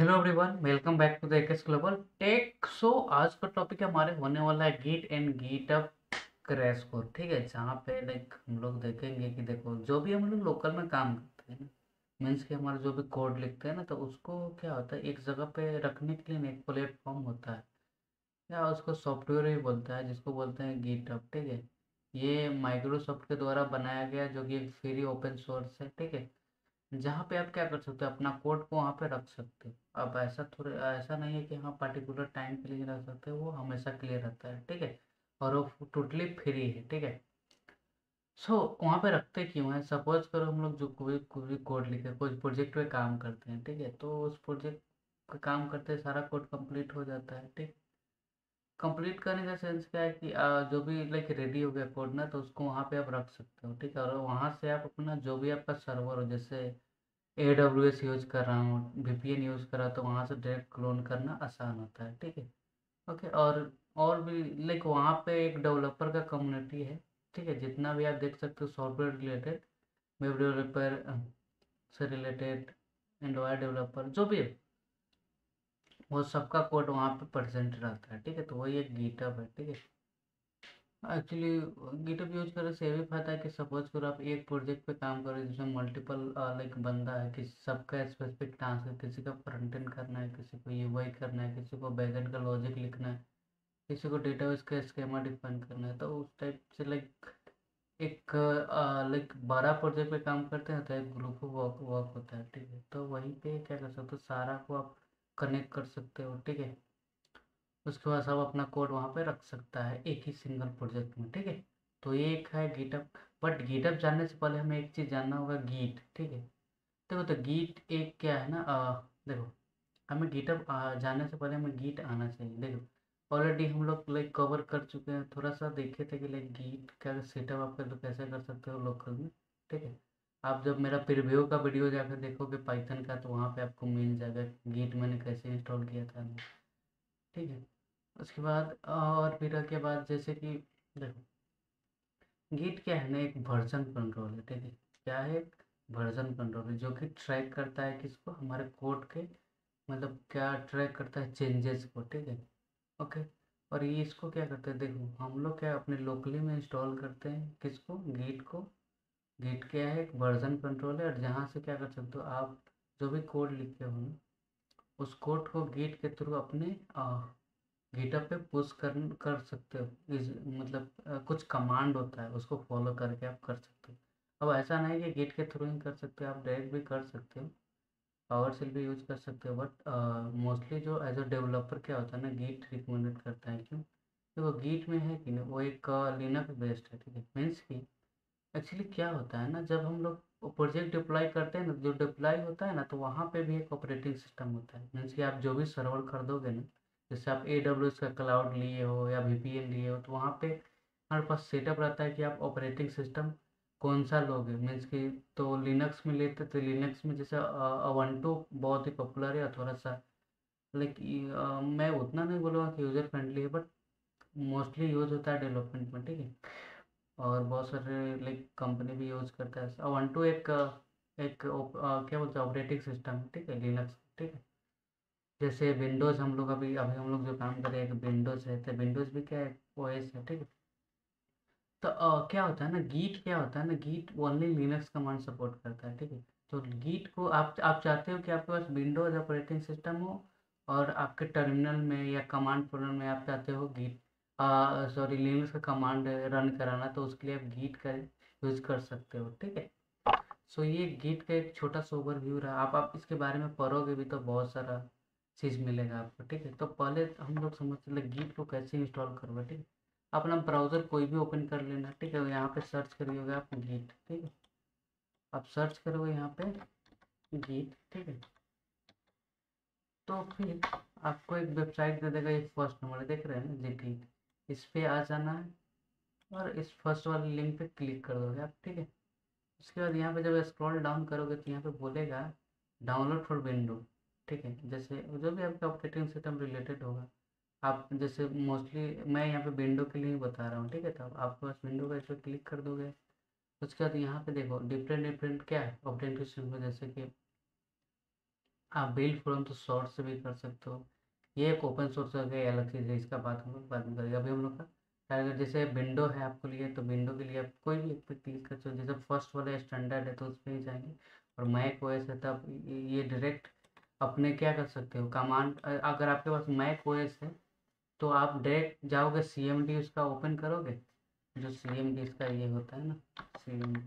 Hello everyone, welcome back to the aces global tech. So आज का topic हमारे होने वाला है git and GitHub crash course. ठीक है, जहाँ पे लाइक हम लोग देखेंगे कि देखो जो भी हम लोग लोकल में काम करते हैं ना, मीन्स कि हमारा जो भी कोड लिखते हैं ना, तो उसको क्या होता है एक जगह पे रखने के लिए ना एक प्लेटफॉर्म होता है, या उसको सॉफ्टवेयर ही बोलता है जिसको बोलते हैं गिटअप। ठीक है, ये माइक्रोसॉफ्ट के द्वारा बनाया गया जो कि एक फ्री ओपन सोर्स है। ठीक है, जहाँ पे आप क्या कर सकते हो, अपना कोड को वहाँ पे रख सकते हो। अब ऐसा थोड़ा ऐसा नहीं है कि हाँ पर्टिकुलर टाइम के लिए रख सकते हो, वो हमेशा क्लियर रहता है। ठीक है, और वो टोटली फ्री है। ठीक है, सो वहाँ पे रखते क्यों है, सपोज करो हम लोग जो कोई कोई कोड लिखे, कोई प्रोजेक्ट पे काम करते हैं। ठीक है, तो उस प्रोजेक्ट पे काम करते सारा कोड कंप्लीट हो जाता है। ठीक, कंप्लीट करने का सेंस क्या है कि जो भी लाइक रेडी हो गया कोड ना, तो उसको वहाँ पे आप रख सकते हो। ठीक है, और वहाँ से आप अपना जो भी आपका सर्वर हो, जैसे AWS यूज़ कर रहा हूँ, VPN यूज़ कर रहा हूँ, तो वहाँ से डायरेक्ट क्लोन करना आसान होता है। ठीक है, ओके। और भी लाइक वहाँ पे एक डेवलपर का कम्युनिटी है। ठीक है, जितना भी आप देख सकते हो सॉफ्टवेयर रिलेटेड, वेब डेवलपर से रिलेटेड, एंड्रॉयड डेवलपर जो भी है, वो सबका कोड वहाँ पे प्रेजेंट रहता है। ठीक है, तो वही एक गिटहब है। ठीक है, एक्चुअली गिटहब यूज करने से ये भी फायदा है कि सपोज करो आप एक प्रोजेक्ट पे काम कर रहे हो जिसमें मल्टीपल लाइक बंदा है, किसी सबका स्पेसिफिक टास्क है, किसी का फ्रंट एंड करना है, किसी को यूआई करना है, किसी को बैक एंड का लॉजिक लिखना है, किसी को डेटाबेस का स्कीमा डिफाइन करना है। तो उस टाइप से लाइक एक लाइक 12 प्रोजेक्ट पे काम करते हैं तो एक ग्रुप वर्क वर्क होता है। ठीक है, तो वहीं पे क्या कर सकते हो, सारा को आप कनेक्ट कर सकते हो। ठीक है, उसके बाद सब अपना कोड वहाँ पे रख सकता है एक ही सिंगल प्रोजेक्ट में। ठीक है, तो ये एक है गिटअप। बट गिटअप जानने से पहले हमें एक चीज़ जानना होगा, गीट। ठीक है, देखो तो गीट एक क्या है ना, देखो हमें गिटअप जानने से पहले हमें गीट आना चाहिए। देखो ऑलरेडी हम लोग लाइक कवर कर चुके हैं, थोड़ा सा देखे थे कि लाइक गीट का सेटअप आप कर लो, कैसे कर सकते हो लोकल में। ठीक है, आप जब मेरा प्रीव्यू का वीडियो जाकर देखोगे पाइथन का, तो वहाँ पे आपको मिल जाएगा गीट मैंने कैसे इंस्टॉल किया था। ठीक है, उसके बाद और फिर के बाद जैसे कि देखो गिट क्या है ना, एक वर्जन कंट्रोल है। ठीक है, क्या है, एक वर्जन कंट्रोल है जो कि ट्रैक करता है किसको, हमारे कोड के मतलब क्या ट्रैक करता है, चेंजेस को। ठीक है, ओके। और ये इसको क्या करते हैं, देखो हम लोग क्या अपने लोकली में इंस्टॉल करते हैं किसको, गिट को। गिट क्या है, एक वर्जन कंट्रोल है, और जहाँ से क्या कर सकते हो आप जो भी कोड लिखे हो ना, उस कोड को गिट के थ्रू अपने गिटहब पे पुश कर सकते हो। इस मतलब कुछ कमांड होता है, उसको फॉलो करके आप कर सकते हो। अब ऐसा नहीं कि गिट के थ्रू ही कर सकते हो, आप डायरेक्ट भी कर सकते हो, पावर सेल भी यूज कर सकते हो। बट मोस्टली जो एज अ डेवलपर क्या होता है ना, गिट रिकमेंडेड करता है। क्यों, देखो गिट में है कि ना, वो एक लिनक्स बेस्ड है। ठीक है, मीन्स कि एक्चुअली क्या होता है ना, जब हम लोग प्रोजेक्ट डिप्लॉय करते हैं ना, जो डिप्लॉय होता है ना, तो वहाँ पे भी एक ऑपरेटिंग सिस्टम होता है। मीन्स कि आप जो भी सर्वर खरीदोगे ना, जैसे आप AWS का क्लाउड लिए हो या VPN लिए हो, तो वहाँ पे हमारे पास सेटअप रहता है कि आप ऑपरेटिंग सिस्टम कौन सा लोगे। मीन्स कि तो लिनक्स में लेते तो लिनक्स में जैसे अवंटो बहुत ही पॉपुलर है, थोड़ा सा लाइक मैं उतना नहीं बोलूँगा कि यूज़र फ्रेंडली है, बट मोस्टली यूज़ होता है डेवलपमेंट में। ठीक है, और बहुत सारे लाइक कंपनी भी यूज़ करता है। अवंटो क्या बोलते हैं ऑपरेटिंग सिस्टम। ठीक है, लिनक्स। ठीक है, जैसे विंडोज़ हम लोग अभी अभी हम लोग जो काम कर रहे हैं विंडोज़ है, तो विंडोज़ भी क्या है, OS है। ठीक है, तो क्या होता है ना, गीट क्या होता है ना, git only Linux command support करता है। ठीक है, तो गीट को आप चाहते हो कि आपके पास विंडोज़ ऑपरेटिंग सिस्टम हो, और आपके टर्मिनल में या कमांड प्रोग्राम में आप चाहते हो गीट सॉरी लिनक्स का कमांड रन कराना, तो उसके लिए आप गीट का यूज़ कर सकते हो। ठीक है, सो ये गिट का एक छोटा सा ओवरव्यू रहा। आप इसके बारे में पढ़ोगे भी तो बहुत सारा चीज़ मिलेगा आपको। ठीक है, तो पहले हम लोग समझते हैं गिट को कैसे इंस्टॉल करोगे। ठीक है, अपना ब्राउज़र कोई भी ओपन कर लेना। ठीक है, यहाँ पे सर्च करिएगा आप गिट। ठीक है, आप सर्च करोगे यहाँ पे गिट। ठीक है, तो फिर आपको एक वेबसाइट दे देगा, एक फर्स्ट नंबर देख रहे हैं ना जी गिट, इस पर आ जाना है, और इस फर्स्ट वाले लिंक पे क्लिक कर दोगे आप। ठीक है, उसके बाद यहाँ पे जब स्क्रॉल डाउन करोगे तो यहाँ पे बोलेगा डाउनलोड फॉर विंडो। ठीक है, जैसे जो भी आपका ऑपरेटिंग सिस्टम रिलेटेड होगा, आप जैसे मोस्टली मैं यहाँ पे विंडो के लिए ही बता रहा हूँ। ठीक है, तो आपके पास विंडो का इस पर क्लिक कर दोगे। उसके बाद यहाँ पे देखो डिफरेंट डिफरेंट क्या है ऑपरेटिंग सिस्टम में, जैसे कि आप बिल्ड फ्रॉम तो सोर्स से भी कर सकते हो। ये एक ओपन सोर्स हो गया, अलग चीज़ है, इसका बात हम लोग बाद में करेंगे। अभी हम लोग का अगर जैसे विंडो है आपको लिए, तो विंडो के लिए आप कोई भी एक पे क्लिक कर सकते हो। जैसे फर्स्ट वाला स्टैंडर्ड है तो उस पर ही जाएंगे। और मैक ओएस है तब ये डायरेक्ट अपने क्या कर सकते हो, कमांड अगर आपके पास मैक ओएस है तो आप डायरेक्ट जाओगे CMD उसका ओपन करोगे, जो CMD इसका ये होता है ना, CMD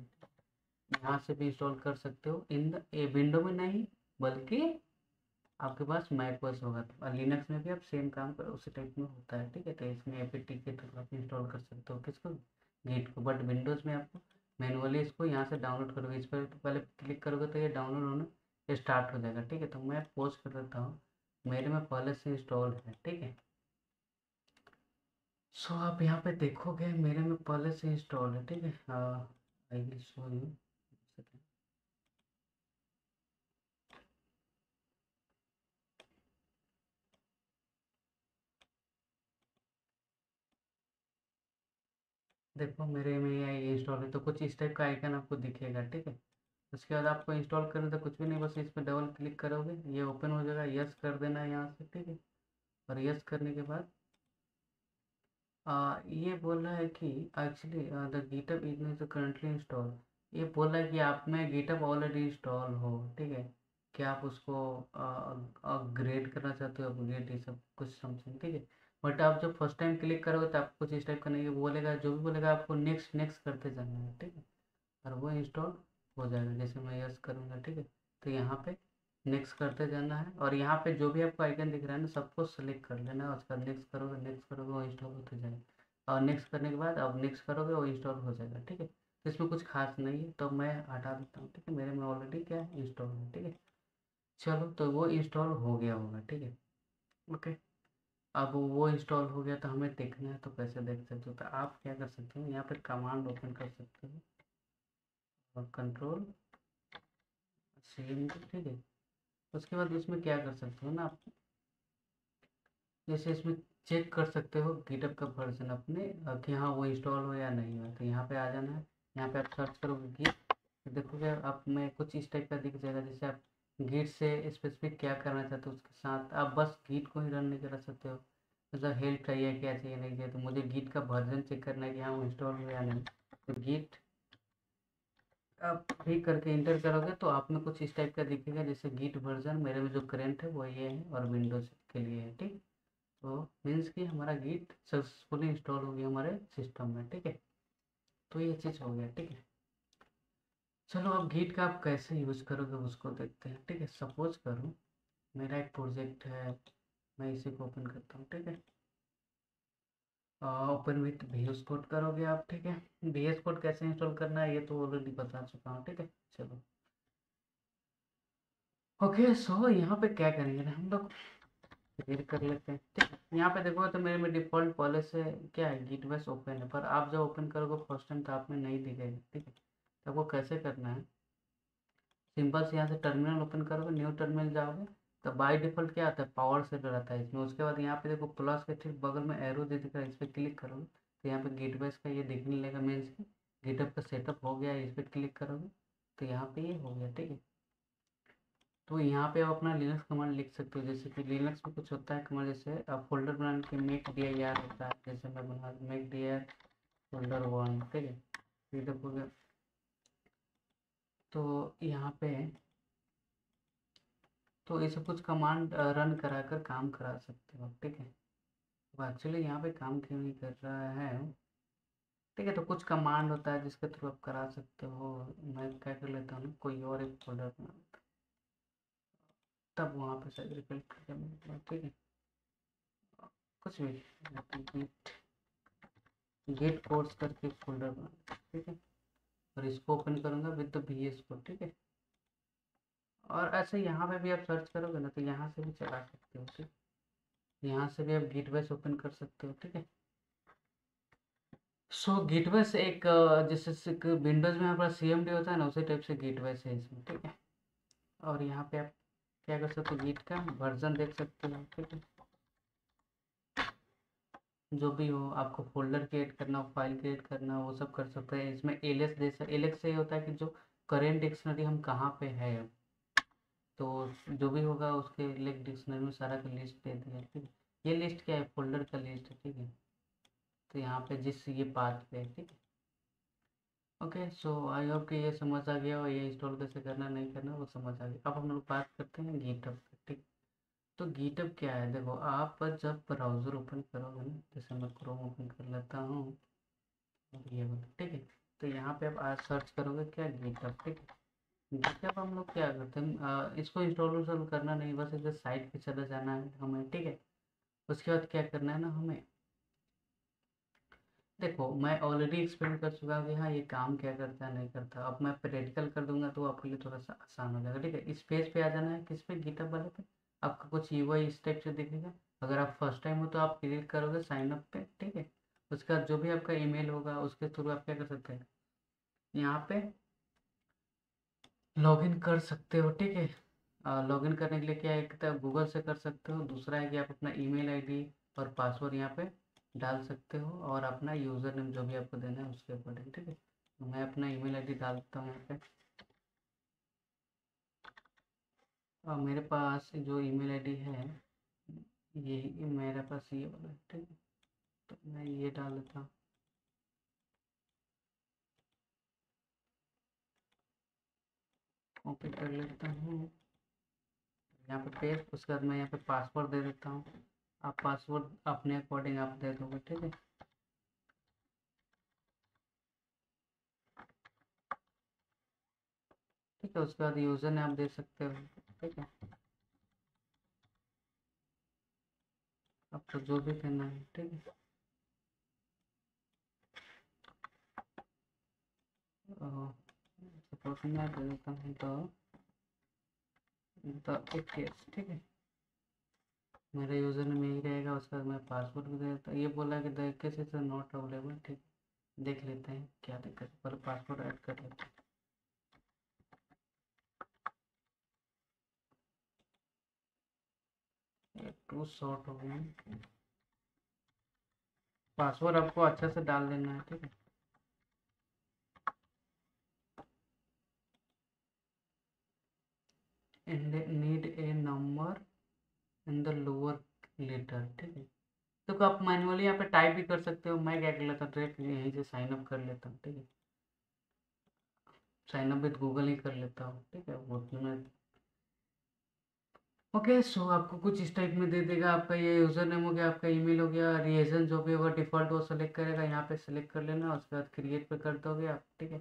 यहाँ से भी इंस्टॉल कर सकते हो। इन विंडो में नहीं, बल्कि आपके पास मैक ओएस होगा तो। और लिनक्स में भी आप सेम काम कर उसी टाइप में होता है, ठीक है। तो इसमें APT के थ्रू आप इंस्टॉल कर सकते हो किसको, गीट को। बट विंडोज़ में आपको मैनुअली इसको यहाँ से डाउनलोड करोगे, इस पर पहले क्लिक करोगे तो ये डाउनलोड होना स्टार्ट हो जाएगा, ठीक है। तो मैं पोस्ट कर देता हूँ, मेरे में पहले से इंस्टॉल है, ठीक है। सो आप यहाँ पे देखोगे मेरे में पहले से इंस्टॉल है, ठीक है। I will show you. देखो मेरे में ये इंस्टॉल है, तो कुछ इस टाइप का आइकन आपको दिखेगा, ठीक है। उसके बाद आपको इंस्टॉल करना तो कुछ भी नहीं, बस इस पर डबल क्लिक करोगे ये ओपन हो जाएगा, यस कर देना है यहाँ से, ठीक है। और यस करने के बाद ये बोल रहा है कि actually the GitHub is currently install. ये बोल रहा है कि आप में गिटअप ऑलरेडी इंस्टॉल हो, ठीक है। कि आप उसको अपग्रेड करना चाहते हो, अपग्रेड ये सब कुछ समथिंग, ठीक है। बट आप जब फर्स्ट टाइम क्लिक करोगे तो आपको कुछ इस टाइप का नहीं बोलेगा, जो भी बोलेगा आपको नेक्स्ट नेक्स्ट करते जाना है, ठीक है। और वो इंस्टॉल हो जाएगा, जैसे मैं यस करूँगा, ठीक है। तो यहाँ पे नेक्स्ट करते जाना है, और यहाँ पे जो भी आपको आइकन दिख रहा है ना सबको सेलेक्ट कर लेना है। उसके बाद नेक्स्ट करोगे वो इंस्टॉल होते जाएगा। और नेक्स्ट करने के बाद अब नेक्स्ट करोगे वो इंस्टॉल हो जाएगा, ठीक है। तो इसमें कुछ खास नहीं है, तो मैं हटा देता हूँ, ठीक है। मेरे में ऑलरेडी क्या है, इंस्टॉल है, ठीक है। चलो तो वो इंस्टॉल हो गया होगा, ठीक है। ओके, अब वो इंस्टॉल हो गया तो हमें देखना है, तो कैसे देख सकते हो, तो आप क्या कर सकते हो, यहाँ पे कमांड ओपन कर सकते हो और कंट्रोल CMD, ठीक है। उसके बाद इसमें क्या कर सकते हो ना आप, जैसे इसमें चेक कर सकते हो गिटहब का वर्जन अपने कि हाँ वो इंस्टॉल हो या नहीं हुआ। तो यहाँ पे आ जाना है, यहाँ पे आप सर्च करोगे गिट, तो देखोगे आप में कुछ इस टाइप का दिख जाएगा। जैसे आप गिट से स्पेसिफिक क्या करना चाहते हो, उसके साथ आप बस गिट को ही रन नहीं करा सकते हो। मतलब हेल्प चाहिए, क्या चाहिए, नहीं चाहिए, तो मुझे गिट का वर्जन चेक करना है कि हाँ वो इंस्टॉल हो या नहीं। तो गिट आप ठीक करके इंटर करोगे तो आप में कुछ इस टाइप का दिखेगा, जैसे गिट वर्जन मेरे में जो करंट है वो ये है, और विंडोज़ के लिए है, ठीक। तो मीन्स कि हमारा गिट सक्सेसफुली इंस्टॉल हो गया हमारे सिस्टम में, ठीक है। तो ये चीज़ हो गया, ठीक है। चलो अब गिट का आप कैसे यूज़ करोगे उसको देखते हैं, ठीक है। सपोज करो मेरा एक प्रोजेक्ट है, मैं इसी को ओपन करता हूँ, ठीक है। ओपन विथ VS कोड करोगे आप, ठीक है। VS कोड कैसे इंस्टॉल करना है ये तो ऑलरेडी बता चुका हूँ, ठीक है। चलो ओके, सो यहाँ पे क्या करेंगे ना हम लोग, क्लियर कर लेते हैं, ठीक है। यहाँ पे देखो तो मेरे में डिफ़ॉल्ट पहले से क्या है, गिट बेस ओपन है, पर आप जब ओपन करोगे फर्स्ट टाइम तो आप में नहीं दिखेगा, ठीक है। तो आपको कैसे करना है, सिंपल से यहाँ से टर्मिनल ओपन करोगे, न्यू टर्मिनल जाओगे, तो बाय डिफ़ॉल्ट क्या आता है, पावर सेव रहता है इसमें। उसके बाद यहाँ पे देखो प्लस के ठीक बगल में एरो दे दिख रहा है, इस पर क्लिक करोगे तो यहाँ पे गिट बेस का ये दिखने लगेगा, मीन्स की गिटअप का सेटअप हो गया है। इस पर क्लिक करोगे तो यहाँ पे ये हो गया, ठीक है। तो यहाँ पे आप अपना लिनक्स कमांड लिख सकते हो, जैसे कि लिनक्स में कुछ होता है कमांड, जैसे आप फोल्डर बनाने के मेक dir होता है, जैसे मैं बना मेक dir folder1, ठीक है। फिर देखोगे तो यहाँ पे तो ये सब कुछ कमांड रन करा कर काम करा सकते हो, ठीक है। तो एक्चुअली यहाँ पे काम क्यों नहीं कर रहा है, ठीक है। तो कुछ कमांड होता है जिसके थ्रू आप करा सकते हो। मैं क्या कर लेता हूँ, कोई और एक फोल्डर बना लेता हूँ, तब वहाँ पे शायद रिकल्ट कर, ठीक है। कुछ भी गेट कोर्स करके फोल्डर बना, ठीक है। और इसको ओपन करूँगा विद द VS कोड, ठीक है। और ऐसे यहाँ पे भी आप सर्च करोगे ना तो यहाँ से भी चला सकते हो, ठीक। यहाँ से भी आप गिटवेस ओपन कर सकते हो, ठीक है। सो गिटवेस एक जैसे विंडोज़ में हमारा CMD होता है ना, उसी टाइप से गिटवेस है इसमें, ठीक है। और यहाँ पे आप क्या कर सकते हो, गिट का वर्जन देख सकते हो, ठीक है। जो भी हो आपको फोल्डर क्रिएट करना हो, फाइल क्रिएट करना हो, वो सब कर सकते हैं। इसमें एलएस जैसा, एलएस से ये होता है कि जो करेंट डिक्शनरी हम कहाँ पे है, तो जो भी होगा उसके लिए डिक्शनरी में सारा का लिस्ट दे दिया, ठीक है। ये लिस्ट क्या है, फोल्डर का लिस्ट है, ठीक है। तो यहाँ पे जिस ये पाथ पे है, ठीक है। ओके, सो आई होप कि ये समझ आ गया और ये इंस्टॉल कैसे करना नहीं करना वो समझ आ गया। अब हम लोग बात करते हैं गिटहब की, ठीक। तो गिटहब क्या है, देखो आप जब ब्राउज़र ओपन करोगे ना, जैसे मैं क्रोम ओपन कर लेता हूँ और ये वाला, ठीक है। तो यहाँ पे आप आज सर्च करोगे क्या, गिटहब, ठीक है। गिटहब हम लोग क्या करते हैं, इसको इंस्टॉल इंस्टॉल करना नहीं, बस इधर साइट पे चले जाना है हमें, ठीक है। उसके बाद क्या करना है ना हमें, देखो मैं ऑलरेडी एक्सप्लेन कर चुका हूँ कि हाँ ये काम क्या करता है नहीं करता। अब मैं प्रैक्टिकल कर दूंगा तो आपके लिए थोड़ा सा आसान हो जाएगा, ठीक है। इस पेज पे आ जाना है, किस पे, गिटहब वाले पे। आपका कुछ यूआई इस टाइप से दिखेगा। अगर आप फर्स्ट टाइम हो तो आप क्लिक करोगे साइन अप पे, ठीक है। उसके बाद जो भी आपका ईमेल होगा उसके थ्रू आप क्या कर सकते हैं, यहाँ पे लॉगिन कर सकते हो, ठीक है। लॉगिन करने के लिए क्या है, एक तो गूगल से कर सकते हो, दूसरा है कि आप अपना ईमेल आईडी और पासवर्ड यहाँ पे डाल सकते हो, और अपना यूज़र नेम जो भी आपको देना है उसके अकॉर्डिंग, ठीक है। तो मैं अपना ईमेल आईडी डालता हूँ यहाँ पे। और मेरे पास जो ईमेल आईडी है ये मेरे पास ये वाला है, ठीक है। तो मैं ये डाल देता हूँ, कॉपी कर लेता हूँ यहाँ पे पेस्ट। उसके बाद मैं यहाँ पे पासवर्ड दे देता हूँ। आप पासवर्ड अपने अकॉर्डिंग आप दे दोगे, ठीक है। ठीक है, उसके बाद यूज़र नेम आप दे सकते हो, ठीक है। आपको जो भी करना है, ठीक है। सपोज मैं दे देता हूँ द एकेस, ठीक है। मेरा यूज़र नेम यही रहेगा। उसका मैं पासवर्ड भी दे देता हूँ। ये बोला कि द एकेस इज नॉट अवेलेबल, ठीक। देख लेते हैं क्या दिक्कत है, पहले पासवर्ड ऐड कर लेते हैं। टू शॉर्ट हो गया। पासवर्ड आपको अच्छे से डाल देना है, ठीक है। Need a number in the lower letter, ठीक है। तो आप मैनुअली यहाँ पे टाइप भी कर सकते हो। मैं क्या कर लेता हूँ, डायरेक्ट यहीं से साइन अप कर लेता हूँ, ठीक है। साइन अप विद गूगल ही कर लेता हूँ, ठीक है। वो मैं ओके, सो आपको कुछ इस टाइप में दे देगा। आपका ये यूज़र नेम हो गया, आपका ईमेल हो गया, रीजन जो भी होगा डिफ़ॉल्ट वो सेलेक्ट करेगा। यहाँ पे सेलेक्ट कर लेना, उसके बाद क्रिएट पे कर दोगे आप, ठीक है।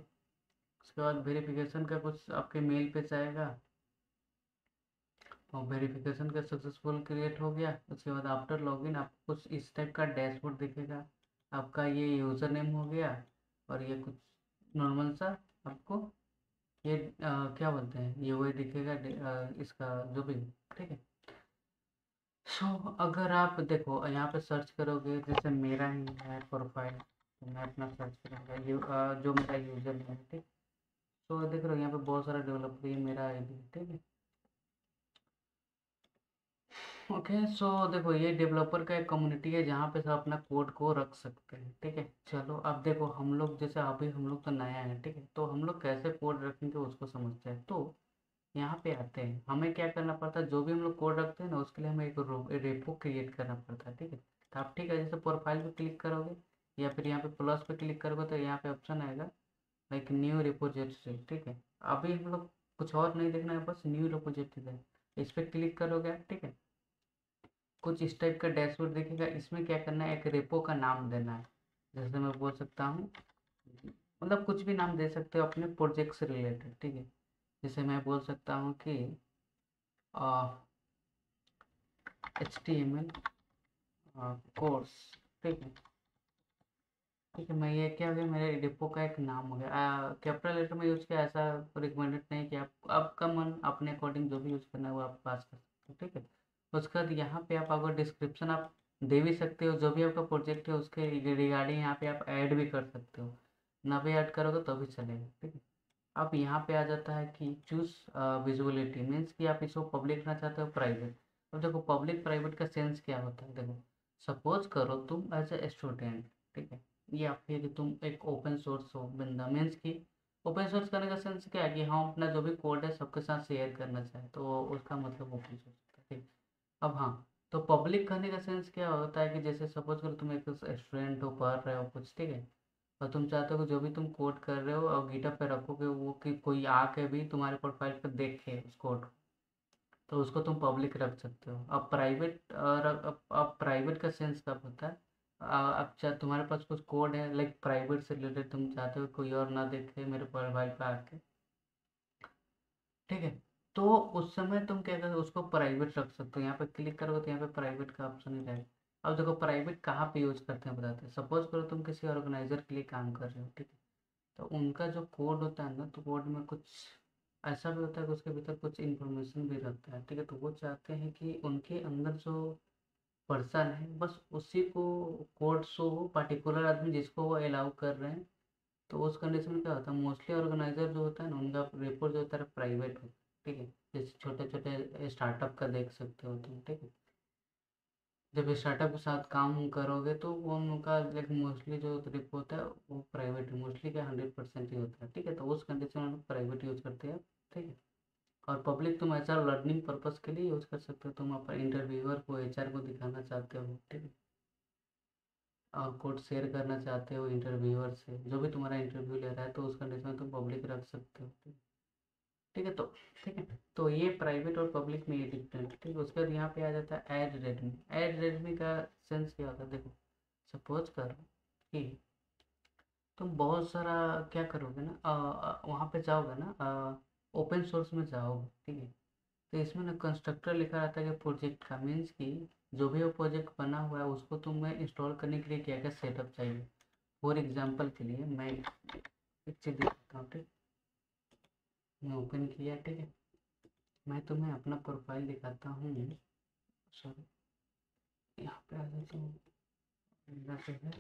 उसके बाद वेरिफिकेशन का कुछ आपके मेल पे जाएगा, और वेरिफिकेशन का सक्सेसफुल क्रिएट हो गया। उसके बाद आफ्टर लॉगिन आपको कुछ इस टाइप का डैशबोर्ड दिखेगा। आपका ये यूज़र नेम हो गया, और ये कुछ नॉर्मल सा आपको ये क्या बोलते हैं, ये वही दिखेगा, इसका जो भी, ठीक है। सो अगर आप देखो यहाँ पे सर्च करोगे, जैसे मेरा ही है प्रोफाइल, तो मैं अपना सर्च करूँगा जो मेरा यूज़र है, ठीक। तो देख रहे हो यहाँ पे बहुत सारा डेवलपर, ये मेरा आईडी, ठीक है। ओके, सो देखो ये डेवलपर का एक कम्युनिटी है जहाँ पे सब अपना कोड को रख सकते हैं, ठीक है। चलो अब देखो हम लोग, जैसे अभी हम लोग तो नया है, ठीक है। तो हम लोग कैसे कोड रखेंगे उसको समझते हैं। तो यहाँ पे आते हैं, हमें क्या करना पड़ता है, जो भी हम लोग कोड रखते हैं ना उसके लिए हमें एक रेपो क्रिएट करना पड़ता है, ठीक है। तो आप, ठीक है, जैसे प्रोफाइल पे क्लिक करोगे या फिर यहाँ पे प्लस पे क्लिक करोगे तो यहाँ पे ऑप्शन आएगा लाइक न्यू रिपोजिटरी, ठीक है। अभी हम लोग कुछ और नहीं देखना है, बस न्यू रिपोजिटरी है, इस पर क्लिक करोगे आप, ठीक है। कुछ इस टाइप का डैशबोर्ड दिखेगा। इसमें क्या करना है, एक रेपो का नाम देना है। जैसे मैं बोल सकता हूँ, मतलब कुछ भी नाम दे सकते हो अपने प्रोजेक्ट से रिलेटेड, ठीक है। जैसे मैं बोल सकता हूँ कि HTML कोर्स, ठीक है। ठीक है, मैं ये क्या हो गया, मेरे डिपो का एक नाम हो गया। कैपिटल लेटर में यूज़ किया, ऐसा रिकमेंडेड नहीं कि आप आपका मन अपने अकॉर्डिंग जो भी यूज़ करना है वो आप पास कर सकते हो, ठीक है। उसके बाद यहाँ पे आप अगर डिस्क्रिप्शन आप दे भी सकते हो, जो भी आपका प्रोजेक्ट है उसके रिगार्डिंग यहाँ पे आप ऐड भी कर सकते हो। ना भी ऐड करोगे तो भी चलेगा, ठीक है। अब यहाँ पे आ जाता है कि चूज़ विजुअलिटी, मीन्स कि आप इसको पब्लिक रखना चाहते हो प्राइवेट। अब देखो पब्लिक प्राइवेट का सेंस क्या होता है, देखो सपोज करो तुम एज ए स्टूडेंट, ठीक है, या फिर तुम एक ओपन सोर्स हो बंदा, मीन्स कि ओपन सोर्स करने का सेंस क्या है कि हम अपना जो भी कोड है सबके साथ शेयर करना चाहें तो उसका मतलब ओपन सोर्स होता है, ठीक। अब हाँ, तो पब्लिक करने का सेंस क्या होता है कि जैसे सपोज करो तुम एक स्टूडेंट हो, पढ़ रहे हो कुछ, ठीक है, और तुम चाहते हो कि जो भी तुम कोड कर रहे हो और गिटहब पे रखोगे वो कि कोई आके भी तुम्हारे प्रोफाइल पे देखे उस कोड, तो उसको तुम पब्लिक रख सकते हो। अब प्राइवेट और अब प्राइवेट का सेंस कब होता है, अब चाहे तुम्हारे पास कुछ कोड है लाइक प्राइवेट से रिलेटेड, तुम चाहते हो कोई और ना देखे मेरे प्रोफाइल पे आके, ठीक है, तो उस समय तुम क्या करोगे, उसको प्राइवेट रख सकते हो। यहाँ पे क्लिक करोगे तो यहाँ पे प्राइवेट का ऑप्शन ही रहेगा। अब देखो प्राइवेट कहाँ पे यूज करते हैं बताते हैं। सपोज करो तुम किसी ऑर्गेनाइजर के लिए काम कर रहे हो, ठीक है, तो उनका जो कोड होता है ना, तो कोड में कुछ ऐसा भी होता है कि उसके भीतर कुछ इन्फॉर्मेशन भी रहता है, ठीक है, तो वो चाहते हैं कि उनके अंदर जो पर्सन है बस उसी को कोड शो हो, पर्टिकुलर आदमी जिसको वो अलाउ कर रहे हैं। तो उस कंडीशन में क्या होता है, मोस्टली ऑर्गेनाइजर जो होता है ना उनका रिपोर्ट जो होता है प्राइवेट होता है, ठीक है, जैसे छोटे छोटे स्टार्टअप का देख सकते हो तुम, ठीक है, जब स्टार्टअप के साथ काम करोगे तो वो उनका लाइक मोस्टली जो रिपोर्ट होता है वो प्राइवेट मोस्टली क्या 100% ही होता है, ठीक है, तो उस कंडीशन में प्राइवेट यूज करते हैं, ठीक है। और पब्लिक तुम ऐसा लर्निंग पर्पस के लिए यूज कर सकते हो, तुम अपने इंटरव्यूअर को, एचआर को दिखाना चाहते हो, ठीक है, और कोड शेयर करना चाहते हो इंटरव्यूअर से, जो भी तुम्हारा इंटरव्यू ले रहा है, तो उस कंडीशन में तुम पब्लिक रख सकते हो, ठीक है, तो ठीक है, तो ये प्राइवेट और पब्लिक में ये डिफरेंस, ठीक है। उसके बाद यहाँ पे आ जाता है ऐड रेडमी। ऐड रेडमी का सेंस क्या होता है, देखो सपोज करो कि तुम बहुत सारा क्या करोगे ना, वहाँ पे जाओगे ना, ओपन सोर्स में जाओगे, ठीक है, तो इसमें ना कंस्ट्रक्टर लिखा रहता है कि प्रोजेक्ट का मीन्स कि जो भी वो प्रोजेक्ट बना हुआ है उसको तुम्हें इंस्टॉल करने के लिए क्या क्या सेटअप चाहिए। फॉर एग्जांपल के लिए मैं एक चीज़ दिखाता हूँ, ठीक, मैं ओपन किया, ठीक है, मैं तुम्हें अपना प्रोफाइल दिखाता हूँ, सॉरी, यहाँ पे आ जाता हूँ, मेरा जो है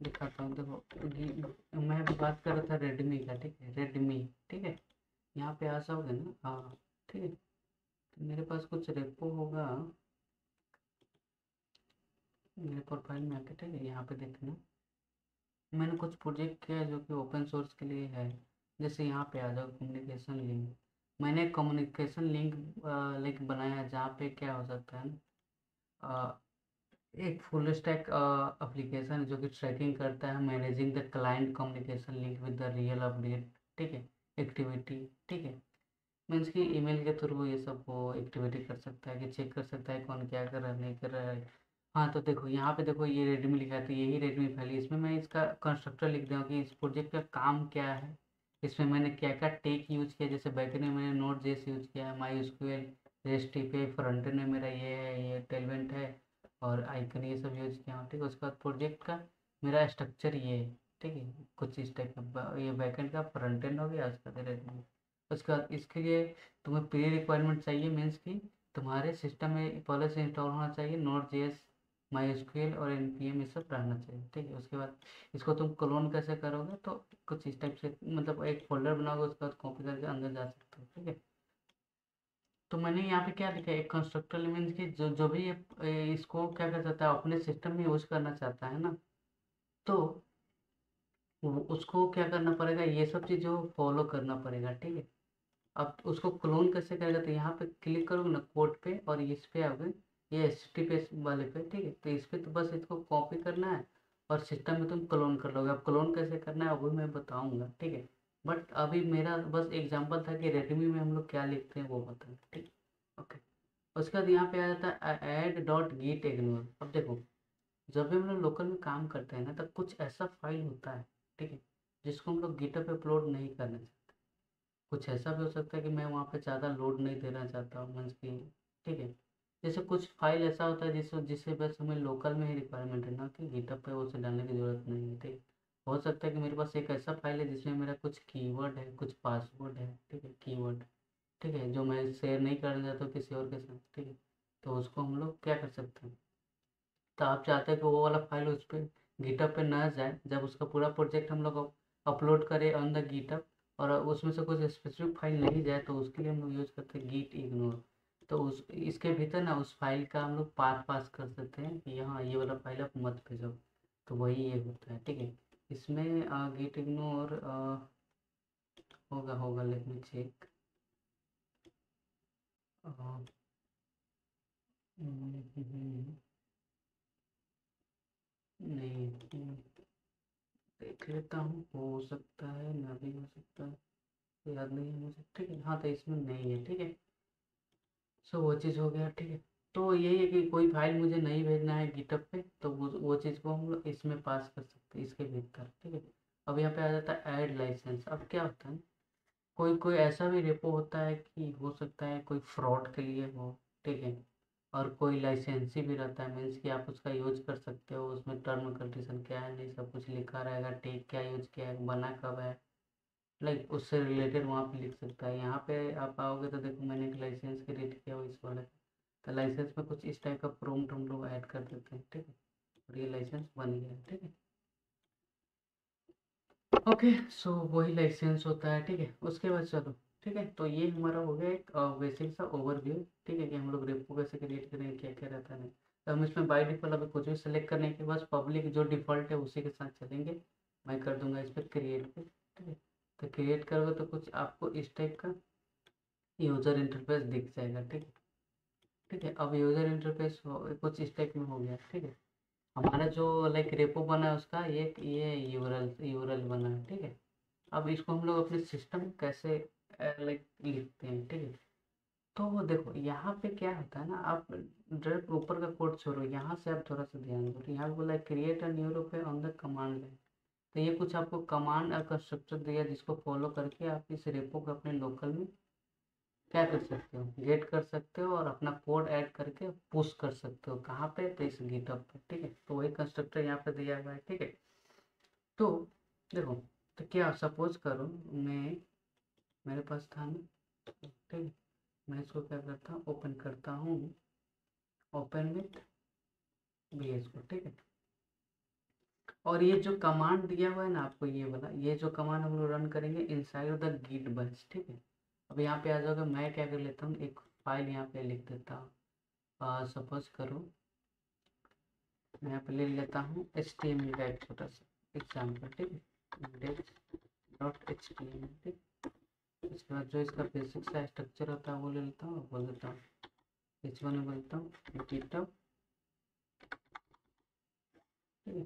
दिखाता हूँ, देखो मैं अभी बात कर रहा था रेडमी का, ठीक है, रेडमी, ठीक है, यहाँ पे आ जाओगे ना, हाँ, ठीक है, तो मेरे पास कुछ रेपो होगा मेरे प्रोफाइल में आके, ठीक है, यहाँ पे देखना, मैंने कुछ प्रोजेक्ट किया है जो कि ओपन सोर्स के लिए है। जैसे यहाँ पे आ जाओ कम्युनिकेशन लिंक, मैंने कम्युनिकेशन लिंक लिंक बनाया है जहाँ पे क्या हो सकता है ना, एक फुल स्टैक एप्लीकेशन है जो कि ट्रैकिंग करता है managing the client communication link with the real update, ठीक है, एक्टिविटी, ठीक है, मीन्स कि ईमेल के थ्रू ये सब वो एक्टिविटी कर सकता है कि चेक कर सकता है कौन क्या कर रहा है नहीं कर रहा है। हाँ, तो देखो यहाँ पे देखो ये रेडमी लिखा है, तो यही रेडमी फाइल है, इसमें मैं इसका कंस्ट्रक्टर लिख दिया हूँ कि इस प्रोजेक्ट का काम क्या है, इसमें मैंने क्या क्या टेक यूज किया, जैसे बैकएंड में मैंने नोड जेएस यूज किया है, माई एसक्यूएल, रेस्ट पे, फ्रंट एंड में मेरा ये है, ये टेलवेंट है और आइकन, ये सब यूज किया हूँ, ठीक है। उसके बाद प्रोजेक्ट का मेरा स्ट्रक्चर ये है, ठीक है, कुछ इस टाइप का, ये बैकएंड का फ्रंट एंड हो गया, उसका रेडमी। उसके बाद इसके लिए तुम्हें प्री रिक्वायरमेंट चाहिए, मीन्स कि तुम्हारे सिस्टम में पहले से इंस्टॉल होना चाहिए नोड जेएस, माई एसक्यूएल और एनपीएम, ये सब रहना चाहिए, ठीक है। उसके बाद इसको तुम क्लोन कैसे करोगे, तो कुछ इस टाइप से मतलब एक फोल्डर बनाओगे, उसके बाद कॉपी करके अंदर जा सकते हो, ठीक है। तो मैंने यहाँ पे क्या लिखा है, एक कंस्ट्रक्टर मीन्स कि जो जो भी इसको क्या कर सकता है अपने सिस्टम में यूज करना चाहता है ना, तो उसको क्या करना पड़ेगा, ये सब चीज़ों फॉलो करना पड़ेगा, ठीक है। अब उसको क्लोन कैसे करेगा, तो यहाँ पे क्लिक करोगे ना कोड पे और इस पे आओगे, ये HTTPS वाले पे, ठीक है, तो इस पे तो बस इसको कॉपी करना है और सिस्टम में तुम क्लोन कर लोगे। अब क्लोन कैसे करना है वो भी मैं बताऊंगा, ठीक है, बट अभी मेरा बस एग्जांपल था कि रेडमी में हम लोग क्या लिखते हैं वो बताना, ठीक, ओके। उसके बाद यहाँ पे आ जाता है ऐड डॉट गीट इग्नोर। अब देखो जब भी हम लोग लोकल में काम करते हैं ना, तब कुछ ऐसा फाइल होता है, ठीक है, जिसको हम लोग गिटहब पे अपलोड नहीं करना चाहते। कुछ ऐसा भी हो सकता है कि मैं वहाँ पे ज़्यादा लोड नहीं देना चाहता हूँ मीन्स की, ठीक है, जैसे कुछ फाइल ऐसा होता है जिससे जिससे बस हमें लोकल में ही रिक्वायरमेंट है ना कि गिटहब पे उसे डालने की ज़रूरत नहीं है, ठीक। हो सकता है कि मेरे पास एक ऐसा फाइल है जिसमें मेरा कुछ कीवर्ड है, कुछ पासवर्ड है, ठीक है, कीवर्ड, ठीक है, जो मैं शेयर नहीं करना चाहता हूँ किसी और के साथ, ठीक है, तो उसको हम लोग क्या कर सकते हैं, तो आप चाहते हैं कि वो वाला फाइल उस पर गिटहब पे ना जाए, जब उसका पूरा प्रोजेक्ट हम लोग अपलोड करें ऑन द गिटहब और उसमें से कुछ स्पेसिफिक फाइल नहीं जाए, तो उसके लिए हम लोग यूज़ करते हैं गीट इग्नोर। तो उस इसके भीतर ना उस फाइल का हम लोग पाथ पास कर सकते हैं कि हाँ ये वाला फाइल आप मत भेजो, तो वही ये होता है, ठीक है। इसमें गेट इग्नोर होगा होगा, लेट मी चेक। नहीं, देख लेता हूँ, हो सकता है ना भी हो सकता है, याद नहीं है मुझे, ठीक है। हाँ, तो इसमें नहीं है, ठीक है। सो वो चीज़ हो गया, ठीक है। तो यही है कि कोई फाइल मुझे नहीं भेजना है गिटहब पे, तो वो चीज़ को हम लोग इसमें पास कर सकते हैं, इसके भीतर, ठीक है। अब यहाँ पे आ जाता है ऐड लाइसेंस। अब क्या होता है, कोई कोई ऐसा भी रेपो होता है कि हो सकता है कोई फ्रॉड के लिए हो, ठीक है। और कोई लाइसेंसी भी रहता है, मीन्स कि आप उसका यूज कर सकते हो, उसमें टर्म कंडीशन क्या है नहीं सब कुछ लिखा रहेगा, टेक क्या यूज किया है, बना कब है, लाइक उससे रिलेटेड वहाँ पे लिख सकता है। यहाँ पे आप आओगे तो देखो मैंने एक लाइसेंस क्रिएट किया हुआ इस वाले का, तो लाइसेंस में कुछ इस टाइप का प्रॉम्प्ट हम लोग ऐड कर देते हैं, ठीक है। और ये लाइसेंस बन गया, ठीक है। ओके, सो वही लाइसेंस होता है, ठीक है। उसके बाद चलो, ठीक है, तो ये हमारा हो गया एक बेसिक सा ओवरव्यू, ठीक है, कि हम लोग रेपो कैसे क्रिएट करेंगे, क्या क्या रहता है नहीं। तो हम इसमें बाय डिफ़ॉल्ट अभी कुछ भी सेलेक्ट करने के बाद पब्लिक जो डिफ़ॉल्ट है उसी के साथ चलेंगे। मैं कर दूंगा इस पर क्रिएट पे, ठीक है। तो क्रिएट करोगे तो कुछ आपको इस टाइप का यूज़र इंटरफेस दिख जाएगा, ठीक है। ठीक है, अब यूज़र इंटरफेस कुछ इस टाइप में हो गया, ठीक है। हमारा जो लाइक रेपो बना है उसका ये यूरल बना है, ठीक है। अब इसको हम लोग अपने सिस्टम में कैसे लाइक लिखते हैं, ठीक है। तो देखो यहाँ पे क्या होता है ना, आप डायरेक्ट ऊपर का कोड छोड़ो, यहाँ से आप थोड़ा सा ध्यान दो। तो यहाँ पे बोला क्रिएट एन न्यू पे ऑन द कमांड लाइन। तो ये कुछ आपको कमांड का स्ट्रक्चर दिया जिसको फॉलो करके आप इस रेपो को अपने लोकल में क्या कर सकते हो, गेट कर सकते हो और अपना कोड ऐड करके पुश कर सकते हो। कहाँ पे, तो इस गिटहब पे, ठीक है। तो वही कंस्ट्रक्टर यहाँ पे दिया हुआ है, ठीक है। तो देखो, तो क्या सपोज करो मैं, मेरे पास था ना, ठीक है। मैं इसको क्या करता हूँ, ओपन करता हूँ, ओपन विथ VS को, ठीक है। और ये जो कमांड दिया हुआ है ना आपको, ये वाला, ये जो कमांड हम लोग रन करेंगे इनसाइड द गिट बंच, ठीक है। अब यहाँ पे आ जाओगे, मैं क्या कर लेता हूँ, एक फाइल यहाँ पे लिख देता हूँ। सपोज करो मैं यहाँ पे ले लेता हूँ HTML का एक छोटा सा एग्जाम्पल, ठीक है, index.html, ठीक। इसके बाद जो इसका बेसिक सा स्ट्रक्चर होता है वो ले लेता हूँ, बोल देता हूँ H1 में बोलता हूँ गिटहब, ठीक है।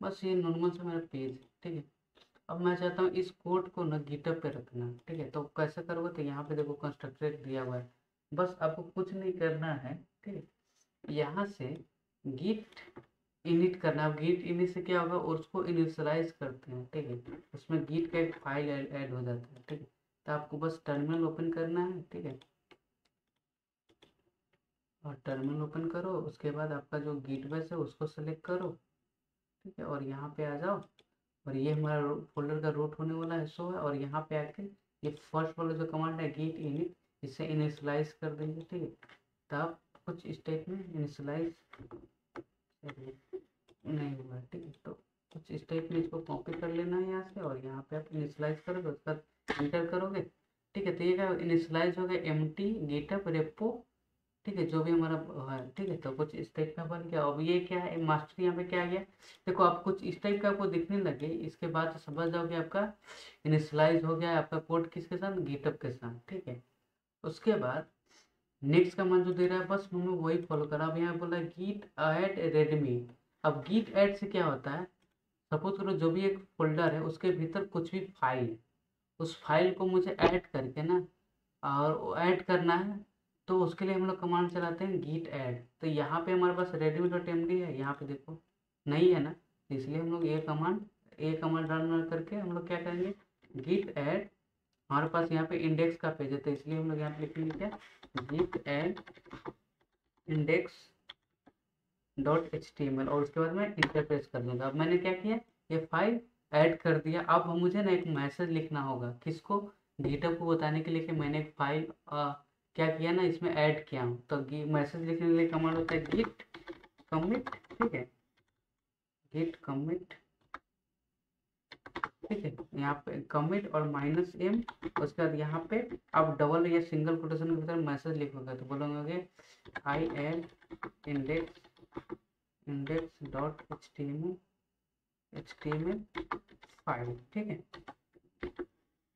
बस ये नॉर्मल सा मेरा पेज है, ठीक है। अब मैं चाहता हूँ इस कोड को ना गिटहब पे रखना, ठीक है। तो कैसे करोगे, तो यहाँ पे देखो कंस्ट्रक्टर दिया हुआ है, बस आपको कुछ नहीं करना है, ठीक है। यहाँ से गिट इनिट करना। अब गिट इनिट से क्या होगा, उसको इनिशियलाइज करते हैं, ठीक है। उसमें गिट का एक फाइल ऐड हो जाता है, ठीक है। तो आपको बस टर्मिनल ओपन करना है, ठीक है। और टर्मिनल ओपन करो, उसके बाद आपका जो गिट बेस है उसको सेलेक्ट करो, ठीक है। और यहाँ पे आ जाओ, और ये हमारा फोल्डर का रूट होने वाला है, सो है। और यहाँ पे आके ये फर्स्ट वाला जो कमांड है गिट इनिट, इसे इनिशियलाइज कर देंगे, ठीक है। तो आप कुछ इस टाइप में इनिशियलाइज नहीं हुआ, ठीक है। तो कुछ इस टाइप में इसको कॉपी कर लेना है यहाँ से, और यहाँ पे आप इनिशियलाइज करोगे, उसका एंटर करोगे, ठीक है। तो ये क्या इनिशियलाइज हो गया एम्प्टी गिटहब रेपो, ठीक है, जो भी हमारा है, ठीक है। तो कुछ इस टाइप का बन गया। अब ये क्या है, मास्टर यहाँ पे क्या आ गया, देखो आप कुछ इस टाइप का आपको दिखने लगे, इसके बाद तो समझ जाओगे आपका इनिशियलाइज हो गया है आपका कोड किसके साथ, गिटहब के साथ, ठीक है। उसके बाद नेक्स्ट का मान जो दे रहा है बस हमें वही फॉलो करना। अब यहाँ बोला गीट ऐड रेडमी। अब गीट ऐड से क्या होता है, सपोज करो जो भी एक फोल्डर है उसके भीतर कुछ भी फाइल है, उस फाइल को मुझे ऐड करके ना, और ऐड करना है, तो उसके लिए हम लोग कमांड चलाते हैं git ऐड। तो यहाँ पे हमारे पास redmi.md है, यहाँ पे देखो नहीं है ना, तो इसलिए हम लोग ये कमांड रन करके हम लोग क्या करेंगे, git ऐड। हमारे पास यहाँ पे इंडेक्स का पेज है, तो इसलिए हम लोग यहाँ पे लिखेंगे क्या, git ऐड index.html, और उसके बाद मैं इंटरप्रेस कर दूंगा। अब मैंने क्या किया, ये फाइल ऐड कर दिया। अब मुझे ना एक मैसेज लिखना होगा, किसको, गिटहब को बताने के लिए कि मैंने एक फाइल क्या किया ना, इसमें ऐड किया हूँ। तो मैसेज लिखने के लिए कमांड होता है गिट कमिट, ठीक है, गिट कमिट, ठीक है। यहाँ पे कमिट और -m, उसके बाद यहाँ पे आप डबल या सिंगल कोटेशन के भीतर मैसेज लिखोगे, तो बोलोगे I add index index dot H T M L file, ठीक है।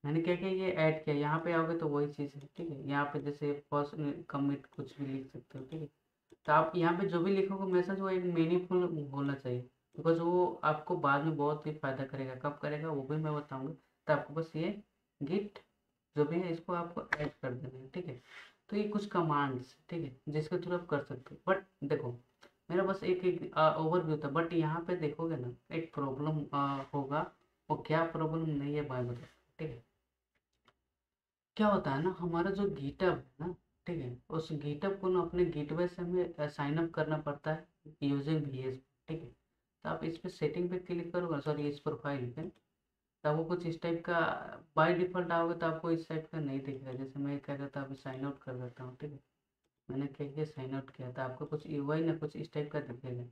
मैंने क्या किया, ये ऐड किया, यहाँ पे आओगे तो वही चीज़ है, ठीक है। यहाँ पे जैसे फर्स्ट कमिट कुछ भी लिख सकते हो, ठीक है। तो आप यहाँ पे जो भी लिखोगे मैसेज वो एक मीनिंगफुल होना चाहिए, बिकॉज वो आपको बाद में बहुत ही फायदा करेगा। कब करेगा वो भी मैं बताऊंगा। तो आपको बस ये गिट जो भी है इसको आपको ऐड कर देना है, ठीक है। तो ये कुछ कमांड्स, ठीक है, जिसके थ्रू आप कर सकते हो। बट देखो मेरा बस एक ओवरव्यू था, बट यहाँ पे देखोगे ना एक प्रॉब्लम होगा। वो क्या प्रॉब्लम नहीं है मैं बता, ठीक है। क्या होता है ना, हमारा जो गिटअप है ना, ठीक है, उस गिटअप को ना अपने गिटवे से हमें साइन अप करना पड़ता है यूजिंग वीएस, ठीक है। तो आप इस पे सेटिंग पे क्लिक करोगे, सॉरी इस प्रोफाइल पे, तो आपको कुछ इस टाइप का बाय डिफॉल्ट आओगे, तो आपको इस टाइप का नहीं दिखेगा। जैसे मैं क्या करता हूँ, अभी साइन आउट कर देता हूँ, ठीक है। मैंने क्या किया, साइन आउट किया था, आपको कुछ यूआई ना कुछ इस टाइप का दिखेगा।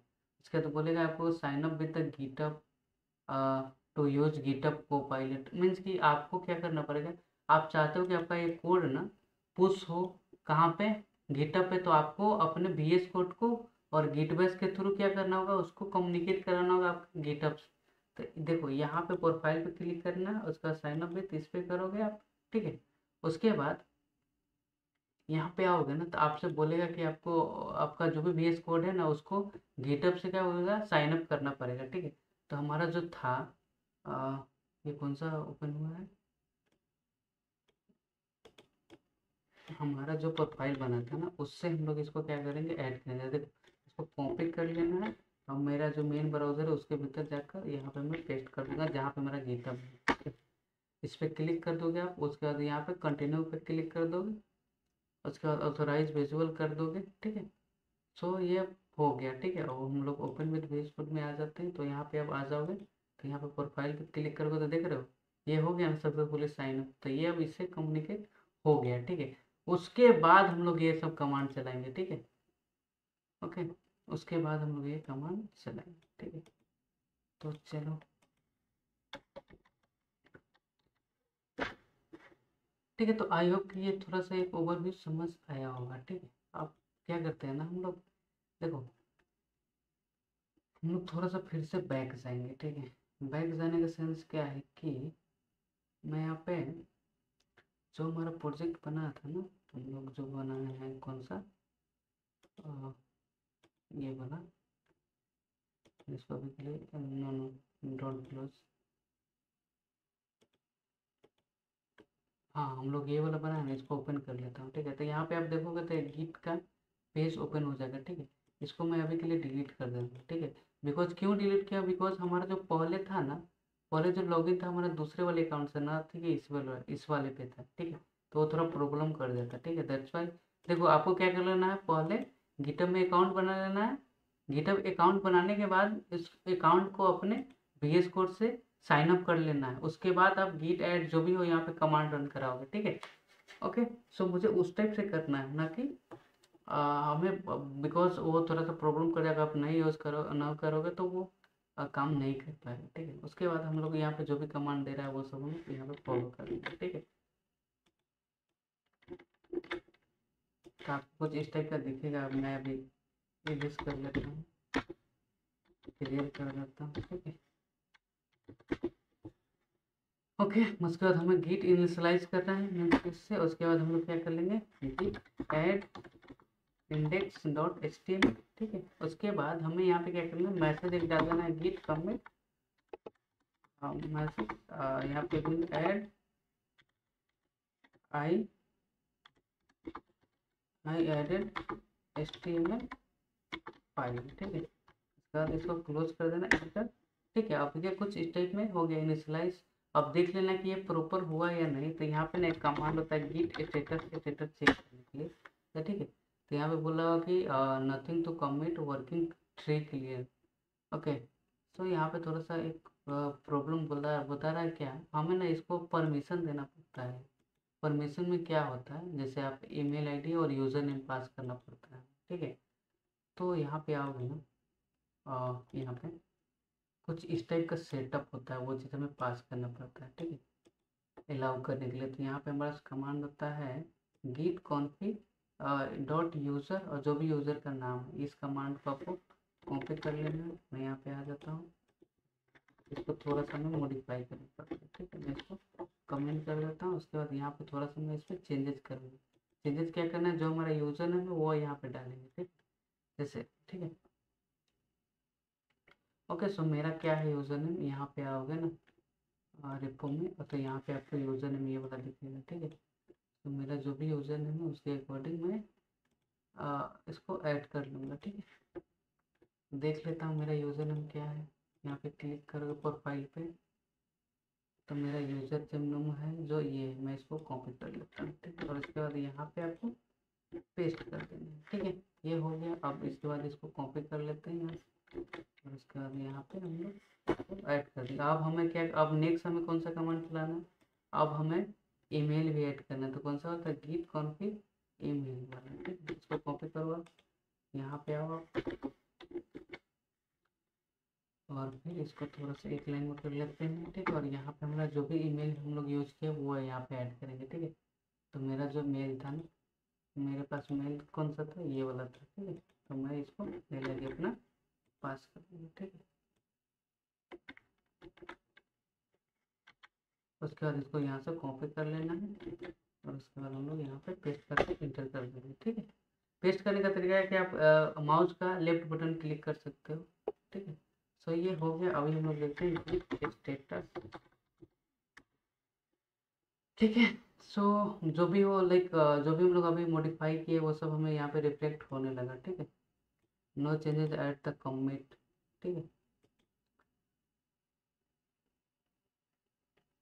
इसका तो बोलेगा आपको sign up with the GitHub to use GitHub Copilot, means कि आपको क्या करना पड़ेगा। आप चाहते हो कि आपका ये कोड ना पुश हो कहाँ पे, गिटअप पे, तो आपको अपने VS कोड को और गिटबेस के थ्रू क्या करना होगा, उसको कम्युनिकेट कराना होगा आपके गिटअप से। तो देखो यहाँ पे प्रोफाइल पे क्लिक करना है, उसका साइन अप विथ इस पे करोगे आप, ठीक है। उसके बाद यहाँ पे आओगे ना, तो आपसे बोलेगा कि आपको आपका जो भी VS कोड है ना उसको गिटअप से क्या होगा, साइन अप करना पड़ेगा, ठीक है। तो हमारा जो था ये कौन सा ओपन हुआ है, हमारा जो प्रोफाइल बना था ना उससे हम लोग इसको क्या करेंगे, ऐड करेंगे। देखो इसको कॉपी कर लेना है, और मेरा जो मेन ब्राउज़र है उसके भीतर जाकर यहाँ पे मैं पेस्ट कर दूंगा जहाँ पे मेरा गिटहब है। इस पर क्लिक कर दोगे आप, उसके बाद यहाँ पे कंटिन्यू पे क्लिक कर दोगे, उसके बाद ऑथोराइज विजुअल कर दोगे, ठीक है। सो ये हो गया, ठीक है। और हम लोग ओपन विद पेज कोड में आ जाते हैं। तो यहाँ पे आप आ जाओगे, तो यहाँ पे प्रोफाइल पे क्लिक करोगे तो देख रहे हो ये हो गया ना सक्सेसफुली साइन अप। तो ये अब इससे कम्युनिकेट हो गया, ठीक है। उसके बाद हम लोग ये सब कमांड चलाएंगे, ठीक है। ओके, उसके बाद हम लोग ये कमांड चलाएंगे, ठीक है। तो चलो, ठीक है। तो आई होप कि ये थोड़ा सा एक ओवरव्यू समझ आया होगा, ठीक है। अब क्या करते हैं ना हम लोग, देखो हम लोग थोड़ा सा फिर से बैक जाएंगे, ठीक है। बैक जाने का सेंस क्या है कि मैं यहाँ पे जो हमारा प्रोजेक्ट बना था ना, हम लोग जो बनाए हैं कौन सा, अ, ये बना, इसको भी के लिए नो नो डोंट क्लोज। हाँ हम लोग ये वाला बनाए ना, इसको ओपन कर लेता हूँ, ठीक है। तो यहाँ पे आप देखोगे तो एक गिट का पेज ओपन हो जाएगा, ठीक है। इसको मैं अभी के लिए डिलीट कर दूँगा, ठीक है। बिकॉज क्यों डिलीट किया, बिकॉज हमारा जो पहले था ना, पहले जो लॉगिन था हमारा दूसरे वाले अकाउंट से ना, ठीक है, इस वाले पे था, ठीक है। तो वो थोड़ा प्रॉब्लम कर देता, ठीक है, दैट्स वाई। देखो आपको क्या कर लेना है, पहले गिटहब में अकाउंट बना लेना है। गिटहब अकाउंट बनाने के बाद इस अकाउंट को अपने VS कोड से साइन अप कर लेना है। उसके बाद आप गिट ऐड जो भी हो यहाँ पे कमांड रन कराओगे, ठीक है। ओके, सो मुझे उस टाइप से करना है ना कि हमें, बिकॉज वो थोड़ा सा प्रॉब्लम कर जाएगा, आप नहीं यूज़ करो ना करोगे तो वो काम नहीं कर पाएगा, ठीक है। उसके बाद हम लोग यहाँ पे जो भी कमांड दे रहा है वो सब हम लोग यहाँ पे फॉलो करेंगे, ठीक है। तो आपको कुछ इस टाइप का दिखेगा। मैं अभी एडिट कर लेता हूँ, क्लियर कर देता हूँ, ठीक है। ओके, उसके बाद हमें गिट इनिशियलाइज करना है मीन्स इससे। उसके बाद हम लोग क्या कर लेंगे, git add index dot H T M, ठीक है। उसके बाद हमें यहाँ पे क्या करना है, मैसेज एक डाल देना है, गिट कमिट मैसेज, यहाँ पे भी add I I added H T M L file, ठीक है। उसके बाद इसको क्लोज कर देना, एंटर, ठीक है। अब ये कुछ इस टाइप में हो गया इनिशियलाइज। अब देख लेना कि ये प्रॉपर हुआ या नहीं। तो यहाँ पे ना एक कमांड होता है गिट स्टेटस चेक करने के लिए, तो ठीक है। तो यहाँ पे बोला हुआ कि nothing to commit working tree clear, okay. तो यहाँ पे थोड़ा सा एक प्रॉब्लम बता रहा है क्या, हमें ना इसको परमिशन देना पड़ता है। परमिशन में क्या होता है, जैसे आप ईमेल आईडी और यूज़र नेम पास करना पड़ता है, ठीक है। तो यहाँ पे आओगे ना, यहाँ पे कुछ इस टाइप का सेटअप होता है, वो चीज़ हमें पास करना पड़ता है, ठीक है, अलाउ करने के लिए। तो यहाँ पे हमारा कमांड होता है गिट कॉन्फिग डॉट यूज़र, और जो भी यूज़र का नाम है इस कमांड को आपको कॉपी कर लेना है। मैं यहाँ पे आ जाता हूँ, इसको थोड़ा सा मैं मॉडिफाई करना पड़ता है, ठीक है। मैं इसको कमेंट कर देता हूँ, उसके बाद यहाँ पे थोड़ा सा मैं इसमें चेंजेस करूँगा। चेंजेस क्या करना है, जो हमारा यूज़र नेम है वो यहाँ पे डालेंगे, ठीक, जैसे, ठीक है। ओके, सो मेरा क्या है यूज़र नेम, यहाँ पे आओगे ना रिपो में, तो यहाँ पे आपको यूज़र नेम ये वाला दिखेगा, ठीक है। तो मेरा जो भी यूज़र नेम है उसके अकॉर्डिंग मैं इसको ऐड कर लूँगा, ठीक है। देख लेता हूँ मेरा यूज़र नेम क्या है। यहाँ पे क्लिक करोगे प्रोफाइल पे, तो मेरा यूज़र नेम है जो ये है, मैं इसको कॉपी कर लेता हूँ, ठीक है। और इसके बाद यहाँ पे आपको पेस्ट कर देना है, ठीक है। ये हो गया। अब इसके बाद इसको कॉपी कर लेते हैं यहाँ से, और उसके बाद यहाँ पे हम लोग ऐड कर दिया। अब हमें क्या, अब नेक्स्ट हमें कौन सा कमांड चलाना है, अब हमें ईमेल भी ऐड करना है। तो कौन सा होता है, git config ईमेल वाला, ठीक है। इसको कॉपी करो आप, यहाँ पे आओ आप, और फिर इसको थोड़ा सा एक लाइन में कर लेते हैं, ठीक है। और यहाँ पे हमारा जो भी ईमेल हम लोग यूज़ किया वो यहाँ पे ऐड करेंगे, ठीक है। तो मेरा जो मेल था ना, मेरे पास मेल कौन सा था, ये वाला था, ठीक है। तो मैं इसको मेल आईडी अपना पास कर दूँगा, ठीक है। उसके बाद इसको यहाँ से कॉपी कर लेना है, और उसके बाद हम लोग यहाँ पे पेस्ट करके इंटर कर देंगे, ठीक है। पेस्ट करने का तरीका है कि आप माउस का लेफ्ट बटन क्लिक कर सकते हो, ठीक है। सो ये हो गया। अभी हम लोग देखते हैं स्टेटस, ठीक है। सो जो भी हो, लाइक जो भी हम लोग अभी मॉडिफाई किए वो सब हमें यहाँ पे रिफ्लेक्ट होने लगा, ठीक है। No changes at the commit, ठीक है।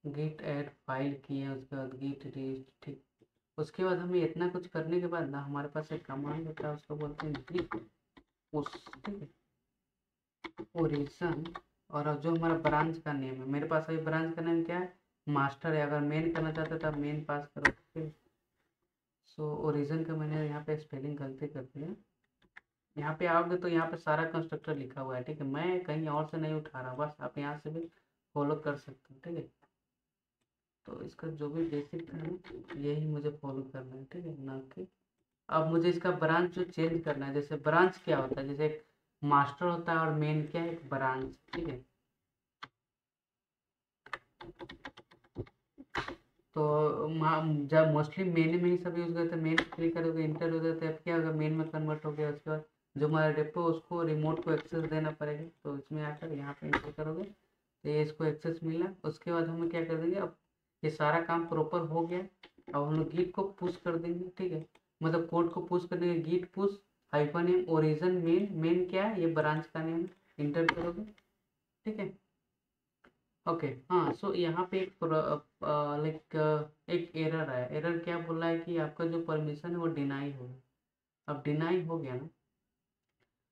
गिट ऐड फाइल किए, उसके बाद गिट रीड, ठीक। उसके बाद हमें इतना कुछ करने के बाद ना हमारे पास एक कमांड होता है, उसको बोलते हैं गिट पुश, ठीक है, ओरिजिन। और अब जो हमारा ब्रांच का नेम है, मेरे पास अभी ब्रांच का नेम क्या है, मास्टर है। अगर मेन करना चाहते हो तो आप मेन पास करो, ठीक है। सो ओरिजिन का मैंने यहाँ पे स्पेलिंग गलती कर दिया। यहाँ पे आओगे तो यहाँ पे सारा कंस्ट्रक्टर लिखा हुआ है, ठीक है। मैं कहीं और से नहीं उठा रहा, बस आप यहाँ से भी फॉलो कर सकते हो, ठीक है। तो इसका जो भी बेसिक है ना, यही मुझे फॉलो करना है, ठीक है, ना कि अब मुझे इसका ब्रांच जो चेंज करना है। जैसे ब्रांच क्या होता है, जैसे एक मास्टर होता है और मेन क्या है, एक ब्रांच, ठीक है। तो जब मोस्टली मेन में ही सब यूज करते हैं, मेन क्लिक करोगे इंटर हो जाता है। अब क्या होगा, मेन में कन्वर्ट हो गया। उसके बाद जो हमारा डिपो उसको रिमोट को एक्सेस देना पड़ेगा, तो इसमें आकर यहाँ पे इंटर करोगे तो ये इसको एक्सेस मिला। उसके बाद हमें क्या कर देंगे, अब ये सारा काम प्रॉपर हो गया। अब हम लोग गिट को पुश कर देंगे, ठीक है। मतलब कोड को पुश कर देंगे, git push hyphen M origin main. Main क्या है, ये ब्रांच का नेम, इंटर करोगे, ठीक है। ओके, हाँ। सो यहाँ पे एक लाइक एक एरर है। एरर क्या बोल रहा है कि आपका जो परमिशन है वो डिनाई हो गया। अब डिनाई हो गया ना,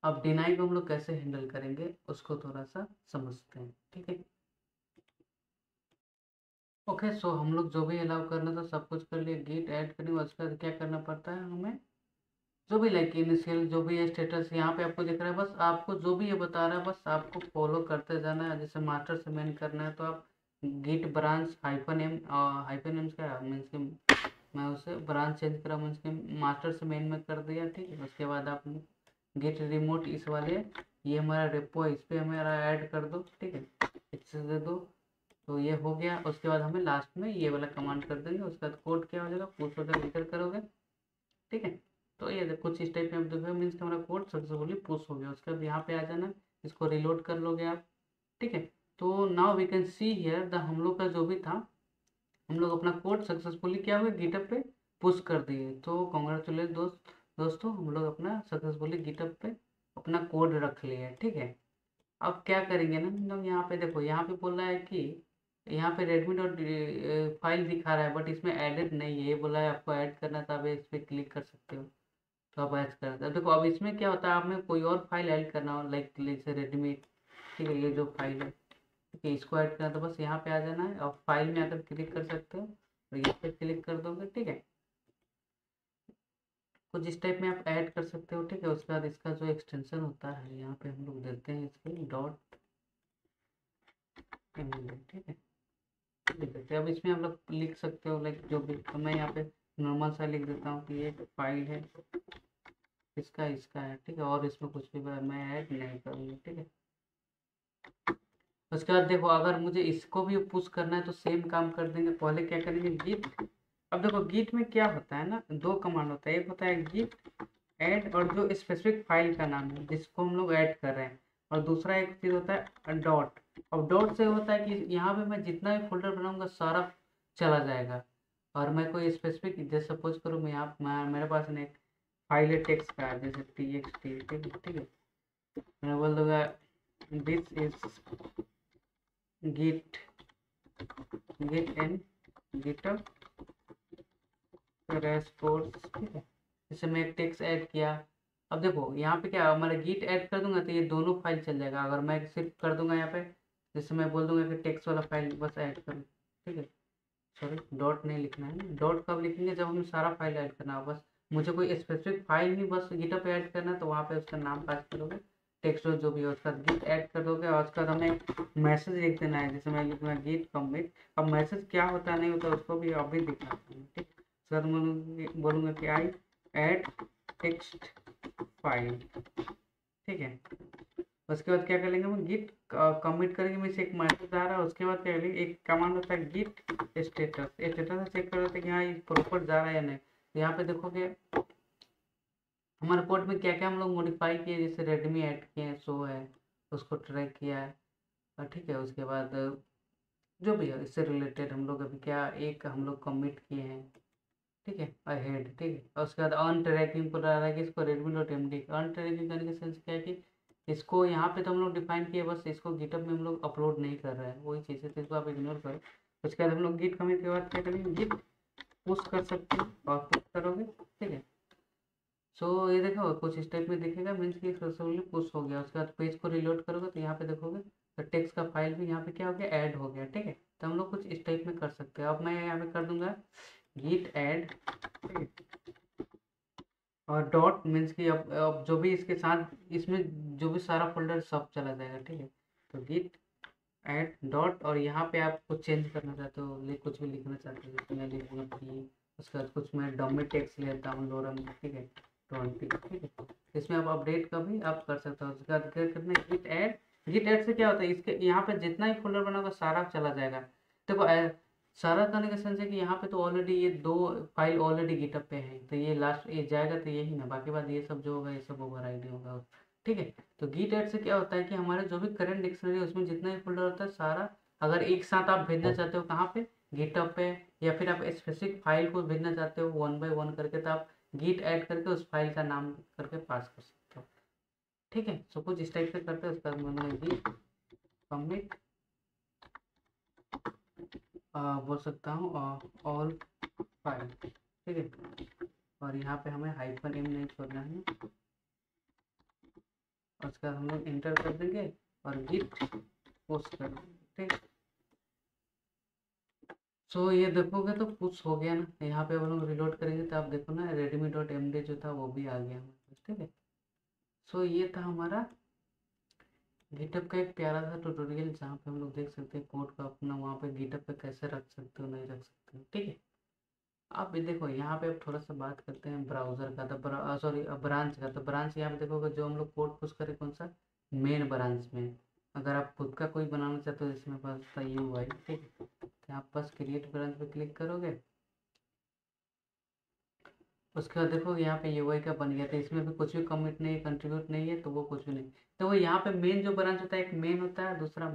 अब डिनाई को हम लोग कैसे हैंडल करेंगे उसको थोड़ा सा समझते हैं, ठीक है। ओके, सो हम लोग जो भी अलाउ करना था सब कुछ कर लिए, गेट ऐड करने, उसके बाद क्या करना पड़ता है हमें, जो भी लाइक इनिशियल जो भी है स्टेटस यहाँ पे आपको दिख रहा है, बस आपको जो भी ये बता रहा है बस आपको फॉलो करते जाना है। जैसे मास्टर से मेन करना है तो आप git branch hyphen M, hyphen M क्या मीन्स कि मैं उसे ब्रांच चेंज करा, मीन्स कि मास्टर से मेन में कर दिया, ठीक है। उसके बाद आप गेट रिमोट इस वाले, ये हमारा रेपो है, इस पर हमारा ऐड कर दो, ठीक है, एक्सेस दे दो। तो ये हो गया। उसके बाद हमें लास्ट में ये वाला कमांड कर देंगे। उसके बाद कोड क्या हो जाएगा, पुश हो जाएगा, इंटर करोगे, ठीक है। तो ये कुछ इस टाइप में आप देखोगे, मीन्स कि हमारा कोड सक्सेसफुली पुश हो गया। उसके बाद यहाँ पे आ जाना, इसको रिलोड कर लोगे आप, ठीक है। तो now we can see here the हम लोग का जो भी था, हम लोग अपना कोड सक्सेसफुली क्या हुआ गिटअप पे पुश कर दिए। तो कॉन्ग्रेचुलेट दोस्तों, हम लोग अपना सक्सेसफुली गिटअप पे अपना कोड रख लिया, ठीक है। अब क्या करेंगे ना हम लोग, यहाँ पे देखो, यहाँ पे बोल रहा है कि यहाँ पे रेडमी डॉट फाइल दिखा रहा है, बट इसमें एडिट नहीं है। ये बोला है आपको ऐड करना था, अब इस पर क्लिक कर सकते हो, तो आप ऐड कर दो। देखो अब इसमें क्या होता है, आपने कोई और फाइल ऐड करना हो, लाइक जैसे रेडमी, ठीक है, ये जो फाइल है, ठीक है, इसको ऐड करना तो बस यहाँ पे आ जाना है और फाइल में आकर क्लिक कर सकते हो, और यहाँ पे क्लिक कर दोगे, ठीक है। कुछ इस टाइप में आप ऐड कर सकते हो, ठीक है। उसके बाद इसका जो एक्सटेंशन होता है यहाँ पे हम लोग देते हैं इसके डॉट एम, ठीक है, लिख देते हैं। अब इसमें आप लोग लिख सकते हो लाइक जो भी, तो मैं यहाँ पे नॉर्मल सा लिख देता हूँ कि एक फाइल है, इसका इसका है, ठीक है, और इसमें कुछ भी मैं ऐड नहीं करूँगी, ठीक है। उसके बाद देखो अगर मुझे इसको भी पुश करना है तो सेम काम कर देंगे। पहले क्या करेंगे, गिट। अब देखो गिट में क्या होता है ना, दो कमांड होता है, एक होता है गिट ऐड और जो स्पेसिफिक फाइल का नाम है जिसको हम लोग ऐड कर रहे हैं, और दूसरा एक चीज़ होता है डॉट। अब डॉट से होता है कि यहाँ पे मैं जितना भी फोल्डर बनाऊंगा सारा चला जाएगा। और मैं कोई स्पेसिफिक, जैसे सपोज करूँ मैं यहाँ मेरे पास ना एक फाइल है टेक्स्ट का, जैसे txt, ठीक है, ठीक है। मैं बोल दूंगा this is git git and GitHub repos, ठीक है। जैसे मैं एक टेक्स्ट ऐड किया। अब देखो यहाँ पे क्या हमारा गिट ऐड कर दूंगा तो ये दोनों फाइल चल जाएगा। अगर मैं सिर्फ कर दूंगा यहाँ पे, जैसे मैं बोल दूंगा कि टेक्स्ट वाला फाइल बस ऐड करो, ठीक है। सॉरी, डॉट नहीं लिखना है, डॉट कब लिखेंगे जब हमें सारा फाइल ऐड करना हो। बस मुझे कोई स्पेसिफिक फाइल नहीं, बस गिटअप पे ऐड करना है तो वहाँ पे उसका नाम पास करोगे, टेक्स्ट जो भी है उसका गिट ऐड कर दोगे, और उसके बाद हमें मैसेज लिख देना है। जैसे मैं लिखूंगा गिट कमिट। अब मैसेज क्या होता है नहीं होता उसको भी अभी दिखाता हूँ, ठीक। उसके बाद बोलूँगा कि आई ऐड टेक्स्ट फाइल, ठीक है। उसके बाद क्या कर लेंगे, हम गिट कमिट करेंगे, मीन्स एक मैसेज आ रहा है। उसके बाद क्या करेंगे, एक कमांड होता है गिट स्टेटस। स्टेटस चेक कर लेते हैं कि हाँ ये प्रॉपर जा रहा है या नहीं। तो यहाँ पे देखोगे हमारे कोड में क्या क्या हम लोग मॉडिफाई किए, जैसे रेडमी ऐड किए हैं, शो है, उसको ट्रैक किया है, ठीक है। उसके बाद जो भी है इससे रिलेटेड हम लोग अभी क्या एक हम लोग कमिट किए हैं, ठीक है, अहेड, ठीक है। और उसके बाद अन ट्रैकिंग को डाला है कि इसको रेडमी डॉट एम डी अन ट्रैकिंग करने का सेंस क्या है कि इसको यहाँ पे तो हम लोग डिफाइन किए, बस इसको गिटअप में हम लोग अपलोड नहीं कर रहे हैं, वही चीज़ है, तो इसको आप इग्नोर करो। उसके बाद हम लोग गिट कमिट के बाद क्या करेंगे, गिट पुश कर सकते हैं, और पुश करोगे, ठीक है। सो ये देखो कुछ इस टाइप में दिखेगा, मीन्स कि सक्सेसफुली पुश हो गया। उसके बाद पेज को रिलोड करोगे तो यहाँ पे देखोगे तो टेक्स्ट का फाइल भी यहाँ पे क्या हो गया, ऐड हो गया, ठीक है। तो हम लोग कुछ इस टाइप में कर सकते हैं। अब मैं यहाँ पे कर दूंगा गिट ऐड, ठीक है, और डॉट मीन्स कि अब जो भी इसके साथ इसमें जो भी सारा फोल्डर सब चला जाएगा, ठीक है। तो गिट ऐड डॉट, और यहाँ पे आप कुछ चेंज करना चाहते हो, कुछ भी लिखना चाहते हो, जैसे मैं लिखूंगा पी। उसके बाद कुछ मैं डमी टेक्स्ट लेता हूँ लोरम, ठीक है, 20, ठीक है। इसमें आप अपडेट का भी आप कर सकते हो। उसके बाद क्या करना है, गिट ऐड। गिट ऐड से क्या होता है, इसके यहाँ पे जितना ही फोल्डर बना होगा सारा चला जाएगा। देखो सारा करने का सेंस है कि यहाँ पे तो ऑलरेडी ये दो फाइल ऑलरेडी गिटअप पे है, तो ये लास्ट ये जाएगा तो यही ना, बाकी बात ये सब जो होगा ये सब ओवरराइड होगा, ठीक है। तो गिट ऐड से क्या होता है कि हमारे जो भी करंट डिक्शनरी है उसमें जितना भी फोल्डर होता है सारा, अगर एक साथ आप भेजना चाहते हो कहाँ पे, गिटअप पे, या फिर आप स्पेसिफिक फाइल को भेजना चाहते हो वन बाय वन करके, तो आप गिट ऐड करके उस फाइल का नाम करके पास कर सकते हो, ठीक है। सो कुछ इस टाइप से करते हैं। उसका मतलब गिट कमिट बोल सकता हूँ ऑल फाइल, ठीक है। और यहाँ पे हमें हाइफन एम नहीं छोड़ना है। और उसका हम लोग इंटर कर देंगे और गिट पोस्ट कर देंगे, ठीक। सो ये देखोगे तो पुश हो गया ना। यहाँ पे हम लोग रिलोड करेंगे तो आप देखो ना रेडमी डॉट एम डी जो था वो भी आ गया हमारे पास, ठीक है। सो ये था हमारा गिटअप का एक प्यारा सा ट्यूटोरियल, जहाँ पे हम लोग देख सकते हैं कोड को अपना वहाँ पे गिटअप पे कैसे रख सकते हो, नहीं रख सकते हो, ठीक है। अब भी देखो यहाँ पे अब थोड़ा सा बात करते हैं ब्राउज़र का, तो सॉरी ब्रांच का। तो ब्रांच यहाँ पे देखोगे जो हम लोग कोड पुश करें कौन सा, मेन ब्रांच में। अगर आप खुद का कोई बनाना चाहते हो, जिसमें पास था यू आई, ठीक है, तो आप बस क्रिएट ब्रांच पे क्लिक करोगे। उसके बाद देखो यहाँ पे यूआई का बन गया, तो इसमें भी कुछ भी कमिट नहीं है, कंट्रीब्यूट नहीं है, तो वो कुछ भी नहीं। तो वो यहाँ पे मेन जो ब्रांच होता है, एक मेन होता है, दूसरा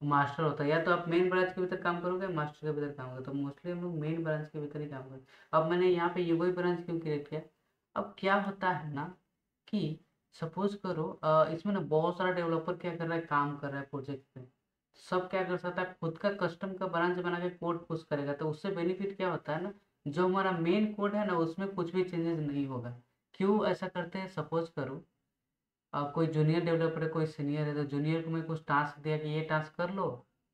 मास्टर होता है। या तो आप मेन ब्रांच के भीतर काम करोगे, मास्टर के भीतर काम करोगे, तो मोस्टली हम लोग मेन ब्रांच के भीतर ही काम करें। अब मैंने यहाँ पे यूआई ब्रांच क्यों क्रिएट किया, अब क्या होता है ना कि सपोज करो इसमें ना बहुत सारा डेवलपर क्या कर रहा है, काम कर रहा है प्रोजेक्ट पे। सब क्या कर सकता है, खुद का कस्टम का ब्रांच बना के कोड पुश करेगा, तो उससे बेनिफिट क्या होता है ना, जो हमारा मेन कोड है ना उसमें कुछ भी चेंजेस नहीं होगा। क्यों ऐसा करते हैं, सपोज करो कोई जूनियर डेवलपर है, कोई सीनियर है, तो जूनियर को मैं कुछ टास्क दिया कि ये टास्क कर लो।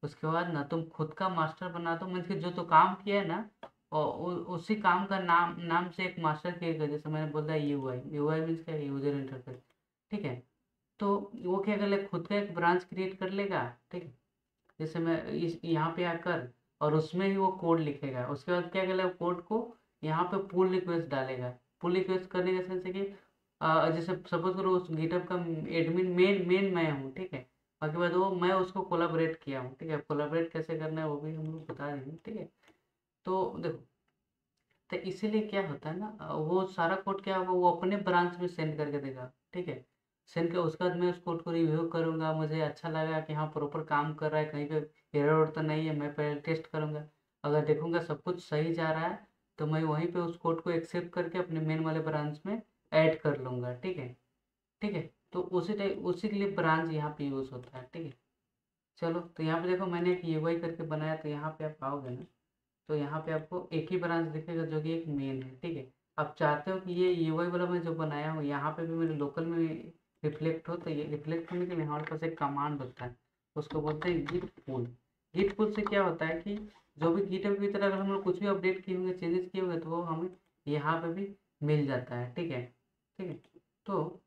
उसके बाद ना तुम खुद का मास्टर बना दो, मीन्स कि जो तो काम किया है ना, और उसी काम का नाम नाम से एक मास्टर क्रिएट कर। जैसे मैंने बोला यूआई, यूआई मीन्स क्या है, यूजर इंटरफेस, ठीक है। तो वो क्या कर ले, खुद का एक ब्रांच क्रिएट कर लेगा, ठीक है। जैसे मैं इस यहाँ पे आकर और उसमें ही वो कोड लिखेगा। उसके बाद क्या करेगा, कोड को यहाँ पे पुल रिक्वेस्ट डालेगा, पुल रिक्वेस्ट करने का सेंस है कि जैसे सपोज करो उस गिटहब का एडमिन मेन मैं हूँ, ठीक है। बाकी बात वो मैं उसको कोलाबरेट किया हूँ, ठीक है। कोलाबरेट कैसे करना है वो भी हम लोग बता देंगे, ठीक है। तो देखो, तो इसीलिए क्या होता है ना, वो सारा कोड क्या होगा, वो अपने ब्रांच में सेंड करके देगा, ठीक है। सेंड कर उसके बाद मैं उस कोड को रिव्यू करूँगा, मुझे अच्छा लगा कि हाँ प्रॉपर काम कर रहा है, कहीं पे एरर तो नहीं है, मैं पहले टेस्ट करूँगा। अगर देखूँगा सब कुछ सही जा रहा है तो मैं वहीं पे उस कोड को एक्सेप्ट करके अपने मेन वाले ब्रांच में ऐड कर लूँगा, ठीक है। ठीक है। तो उसी टाइप उसी के लिए ब्रांच यहाँ पे यूज़ होता है, ठीक है। चलो, तो यहाँ पे देखो मैंने एक यूआई करके बनाया, तो यहाँ पे आप आओगे ना, तो यहाँ पे आपको एक ही ब्रांच दिखेगा जो कि एक मेन है, ठीक है। आप चाहते हो कि ये यूआई वाला मैं जो बनाया हूँ यहाँ पे भी मेरे लोकल में रिफ्लेक्ट हो, तो ये रिफ्लेक्ट होने के लिए हमारे पास एक कमांड होता है, उसको बोलते हैं गिट पुल। गिट पुल से क्या होता है कि जो भी गिटहब की तरह अगर हम लोग कुछ भी अपडेट किए होंगे, चेंजेस किए होंगे, तो वो हमें यहाँ पे भी मिल जाता है, ठीक है। ठीक है। तो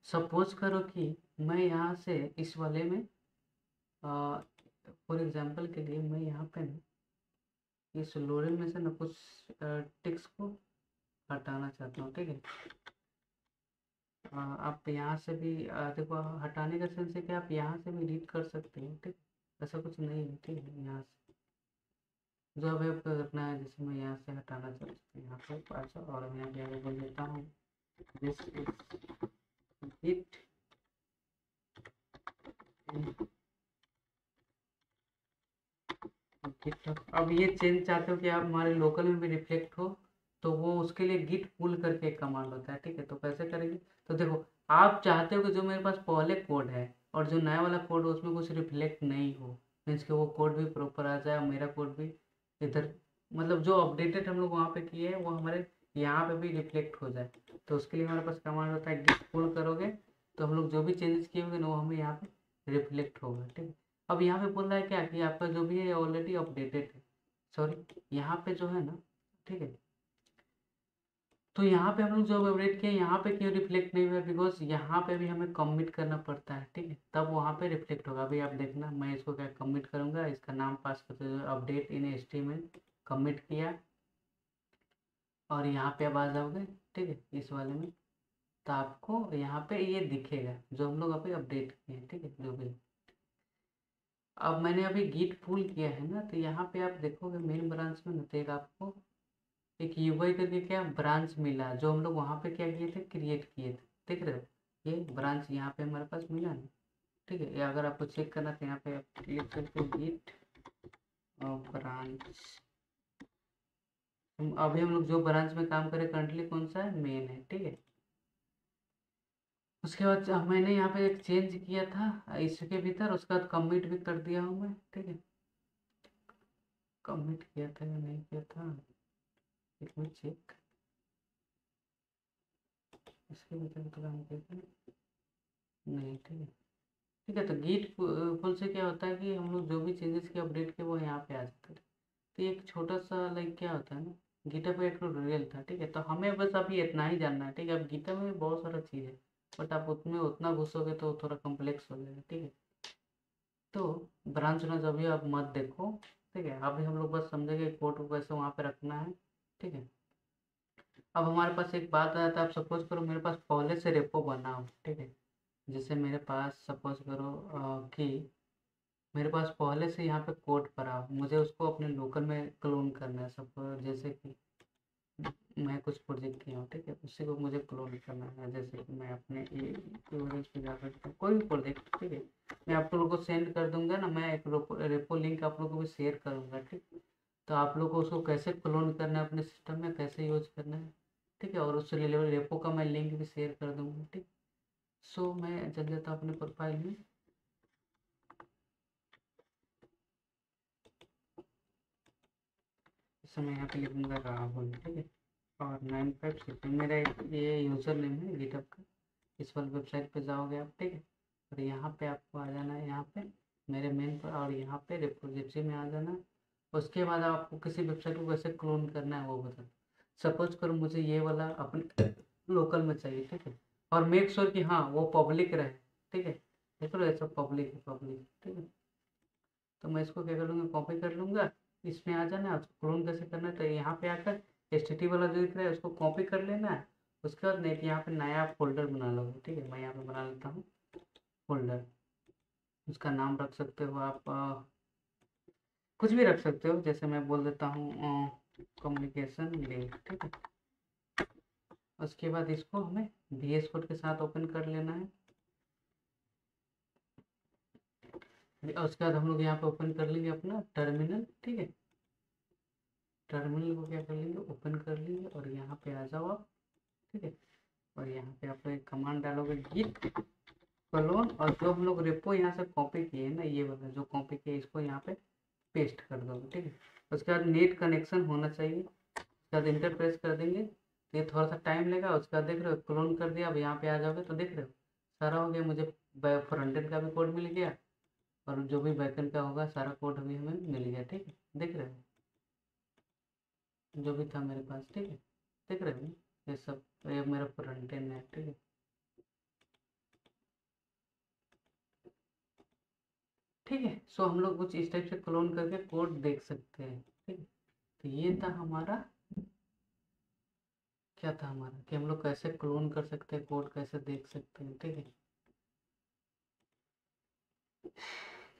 सपोज करो कि मैं यहाँ से इस वाले में फॉर एग्जांपल के लिए मैं यहाँ पे ना इस लोरेल में से ना कुछ टेक्स्ट को हटाना चाहता हूँ, ठीक है। आप यहाँ से भी देखो, हटाने का सेंस है कि आप यहाँ से भी रीड कर सकते हो, ठीक। ऐसा कुछ नहीं है, ठीक है। यहाँ से जो अभी आपको करना है, जैसे मैं यहाँ से हटाना चाहता हूँ, यहाँ पे पाँच और मैं यहाँ पे बोल देता हूँ दिस इज इट गिट। अब ये चेंज चाहते हो कि आप हमारे लोकल में भी रिफ्लेक्ट हो, तो वो उसके लिए गिट पुल करके एक कमांड होता है, ठीक है। तो कैसे करेंगे, तो देखो, आप चाहते हो कि जो मेरे पास पहले कोड है और जो नया वाला कोड है उसमें कुछ रिफ्लेक्ट नहीं हो, मीन्स कि वो कोड भी प्रॉपर आ जाए, मेरा कोड भी इधर, मतलब जो अपडेटेड हम लोग वहाँ पे किए हैं वो हमारे यहाँ पे भी रिफ्लेक्ट हो जाए। तो उसके लिए हमारे पास कमांड होता है गिट पुल करोगे, तो हम लोग जो भी चेंजेस किए होंगे ना वो हमें यहाँ पे रिफ्लेक्ट होगा, ठीक है। अब यहाँ पे बोल रहा है क्या कि आपका जो भी है ऑलरेडी अपडेटेड है, सॉरी यहाँ पे जो है ना, ठीक है। तो यहाँ पे हम लोग जो अपडेट किए यहाँ पे क्यों रिफ्लेक्ट नहीं हुआ, बिकॉज यहाँ पे भी हमें कमिट करना पड़ता है, ठीक है, तब वहाँ पे रिफ्लेक्ट होगा। अभी आप देखना, मैं इसको क्या कमिट करूँगा, इसका नाम पास करते हुए अपडेट इन एचटीएमएल कमिट किया, और यहाँ पे अब आ जाओगे, ठीक है, इस वाले में, तो आपको यहाँ पे ये दिखेगा जो हम लोग अभी अपडेट किए हैं, ठीक है, जो भी। अब मैंने अभी गिट पुल किया है ना, तो यहाँ पे आप देखोगे मेन ब्रांच में ना, तो एक आपको एक यूआई करके क्या ब्रांच मिला, जो हम लोग वहाँ पे क्या किए थे, क्रिएट किए थे, देख रहे हो, ये ब्रांच यहाँ पे हमारे पास मिला ना, ठीक है। या अगर आपको चेक करना तो यहाँ पे आप क्लिक करके गिट ब्रांच, अभी हम लोग जो ब्रांच में काम करें करंटली कौन सा है, मेन है, ठीक है। उसके बाद मैंने यहाँ पे एक चेंज किया था इसके भीतर, उसके बाद कमिट भी कर दिया हूँ मैं, ठीक है। कमिट किया था या नहीं किया था, एक मिनट चेक, इसके भीतर तो काम किया था नहीं, ठीक है। ठीक है, तो गिट पुल से क्या होता है कि हम लोग जो भी चेंजेस के अपडेट किए वो यहाँ पे आ जाते थे। तो ये एक छोटा सा लाइक क्या होता है ना, गिटहब पे एक ट्यूटोरियल था, ठीक है। तो हमें बस अभी इतना ही जानना है, ठीक है। अब गिटहब में बहुत सारा चीज़ है, बट आप उसमें उतना घुसोगे तो थोड़ा कॉम्प्लेक्स हो जाएगा, ठीक है। तो ब्रांच ब्रांच अभी आप मत देखो, ठीक है। अभी हम लोग बस समझेंगे कोड को कैसे वहाँ पे रखना है, ठीक है। अब हमारे पास एक बात आया था, आप सपोज करो मेरे पास पहले से रेपो बना हो, ठीक है। जैसे मेरे पास सपोज करो कि मेरे पास पहले से यहाँ पे कोड पड़ा हो, मुझे उसको अपने लोकल में क्लोन करना है, सब जैसे कि मैं कुछ प्रोजेक्ट किया हूँ, ठीक है, उसी को मुझे क्लोन करना है। जैसे कि मैं अपने ये पे जा सकता हूँ, कोई भी प्रोजेक्ट, ठीक है, मैं आप लोगों को सेंड कर दूंगा ना, मैं एक रेपो लिंक आप लोगों को भी शेयर करूँगा, ठीक। तो आप लोग को उसको कैसे क्लोन करना है अपने सिस्टम में, कैसे यूज करना है, ठीक है, और उस रेपो का मैं लिंक भी शेयर कर दूँगा, ठीक। सो मैं चल जाता हूँ अपने प्रोफाइल में, इस समय यहाँ पे लिखूँगा राहुल, ठीक है, और 956 मेरा ये यूज़र नेम है गिटहब का। इस वाली वेबसाइट पे जाओगे आप, ठीक है, और यहाँ पे आपको आ जाना है, यहाँ पे मेरे मेन पर, और यहाँ पे रिपोजिटरी में आ जाना है। उसके बाद आपको किसी वेबसाइट को कैसे क्लोन करना है वो बता। सपोज करो मुझे ये वाला अपने लोकल में चाहिए, ठीक है, और मेक श्योर कि हाँ वो पब्लिक रहे, ठीक है। देख लो ऐसा पब्लिक है, पब्लिक, ठीक है। तो मैं इसको क्या कर लूँगा, कॉपी कर लूँगा, इसमें आ जाना है। क्लोन कैसे करना है, तो यहाँ पे आकर HTTP वाला जो दिख रहा है उसको कॉपी कर लेना है। उसके बाद नेट यहाँ पे नया फोल्डर बना लो, ठीक है। मैं यहाँ पे बना लेता हूँ फोल्डर। उसका नाम रख सकते हो आप कुछ भी रख सकते हो, जैसे मैं बोल देता हूँ कम्युनिकेशन लिंक, ठीक है। उसके बाद इसको हमें VS कोड के साथ ओपन कर लेना है। और उसके बाद हम लोग यहाँ पे ओपन कर लेंगे अपना टर्मिनल, ठीक है। टर्मिनल को क्या कर लेंगे, ओपन कर लेंगे और यहाँ पे आ जाओ आप, ठीक है। और यहाँ पे आप एक कमांड डालोगे git क्लोन, और जो हम लोग रेपो यहाँ से कॉपी किए हैं ना, ये वाला जो कॉपी किए इसको यहाँ पे पेस्ट कर दोगे, ठीक है। उसके बाद नेट कनेक्शन होना चाहिए। उसके बाद इंटर प्रेस कर देंगे, तो ये थोड़ा सा टाइम लेगा। उसके बाद देख रहे हो क्लोन कर दिया। अब यहाँ पे आ जाओगे तो देख रहे हो सारा हो गया। मुझे फ्रंट एंड का भी कोड मिल गया और जो भी बैकएंड का होगा सारा कोड अभी हमें मिल गया, ठीक है। देख रहे हो जो भी था मेरे पास, ठीक है। देख रहे हो ये सब, ये मेरा फ्रंट एंड है, ठीक है। ठीक है, सो हम लोग कुछ इस टाइप से क्लोन करके कोड देख सकते हैं, ठीक है। तो ये था हमारा, क्या था हमारा कि हम लोग कैसे क्लोन कर सकते हैं, कोड कैसे देख सकते हैं, ठीक है।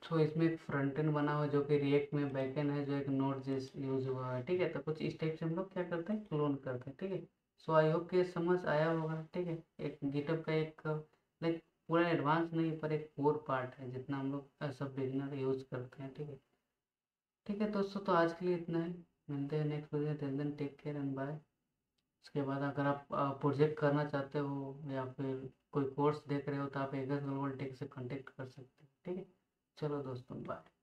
सो इसमें एक फ्रंट एंड बना हुआ जो कि रिएक्ट में, बैक एंड है जो एक नोड जैसे यूज हुआ है, ठीक है। तो कुछ इस टाइप से हम लोग क्या करते हैं, क्लोन करते हैं, ठीक है। सो आई होप कि समझ आया होगा, ठीक है। एक गिटहब का एक लाइक पूरा एडवांस नहीं पर एक कोर पार्ट है जितना हम लोग सब बिगिनर यूज करते हैं, ठीक है। ठीक है दोस्तों, तो आज के लिए इतना ही। मिलते हैं next video, till then take care and bye. उसके बाद अगर आप प्रोजेक्ट करना चाहते हो या फिर कोई कोर्स देख रहे हो तो आप एगस ग्लोबल टेक से कांटेक्ट कर सकते हैं, ठीक है। चलो दोस्तों, बाय।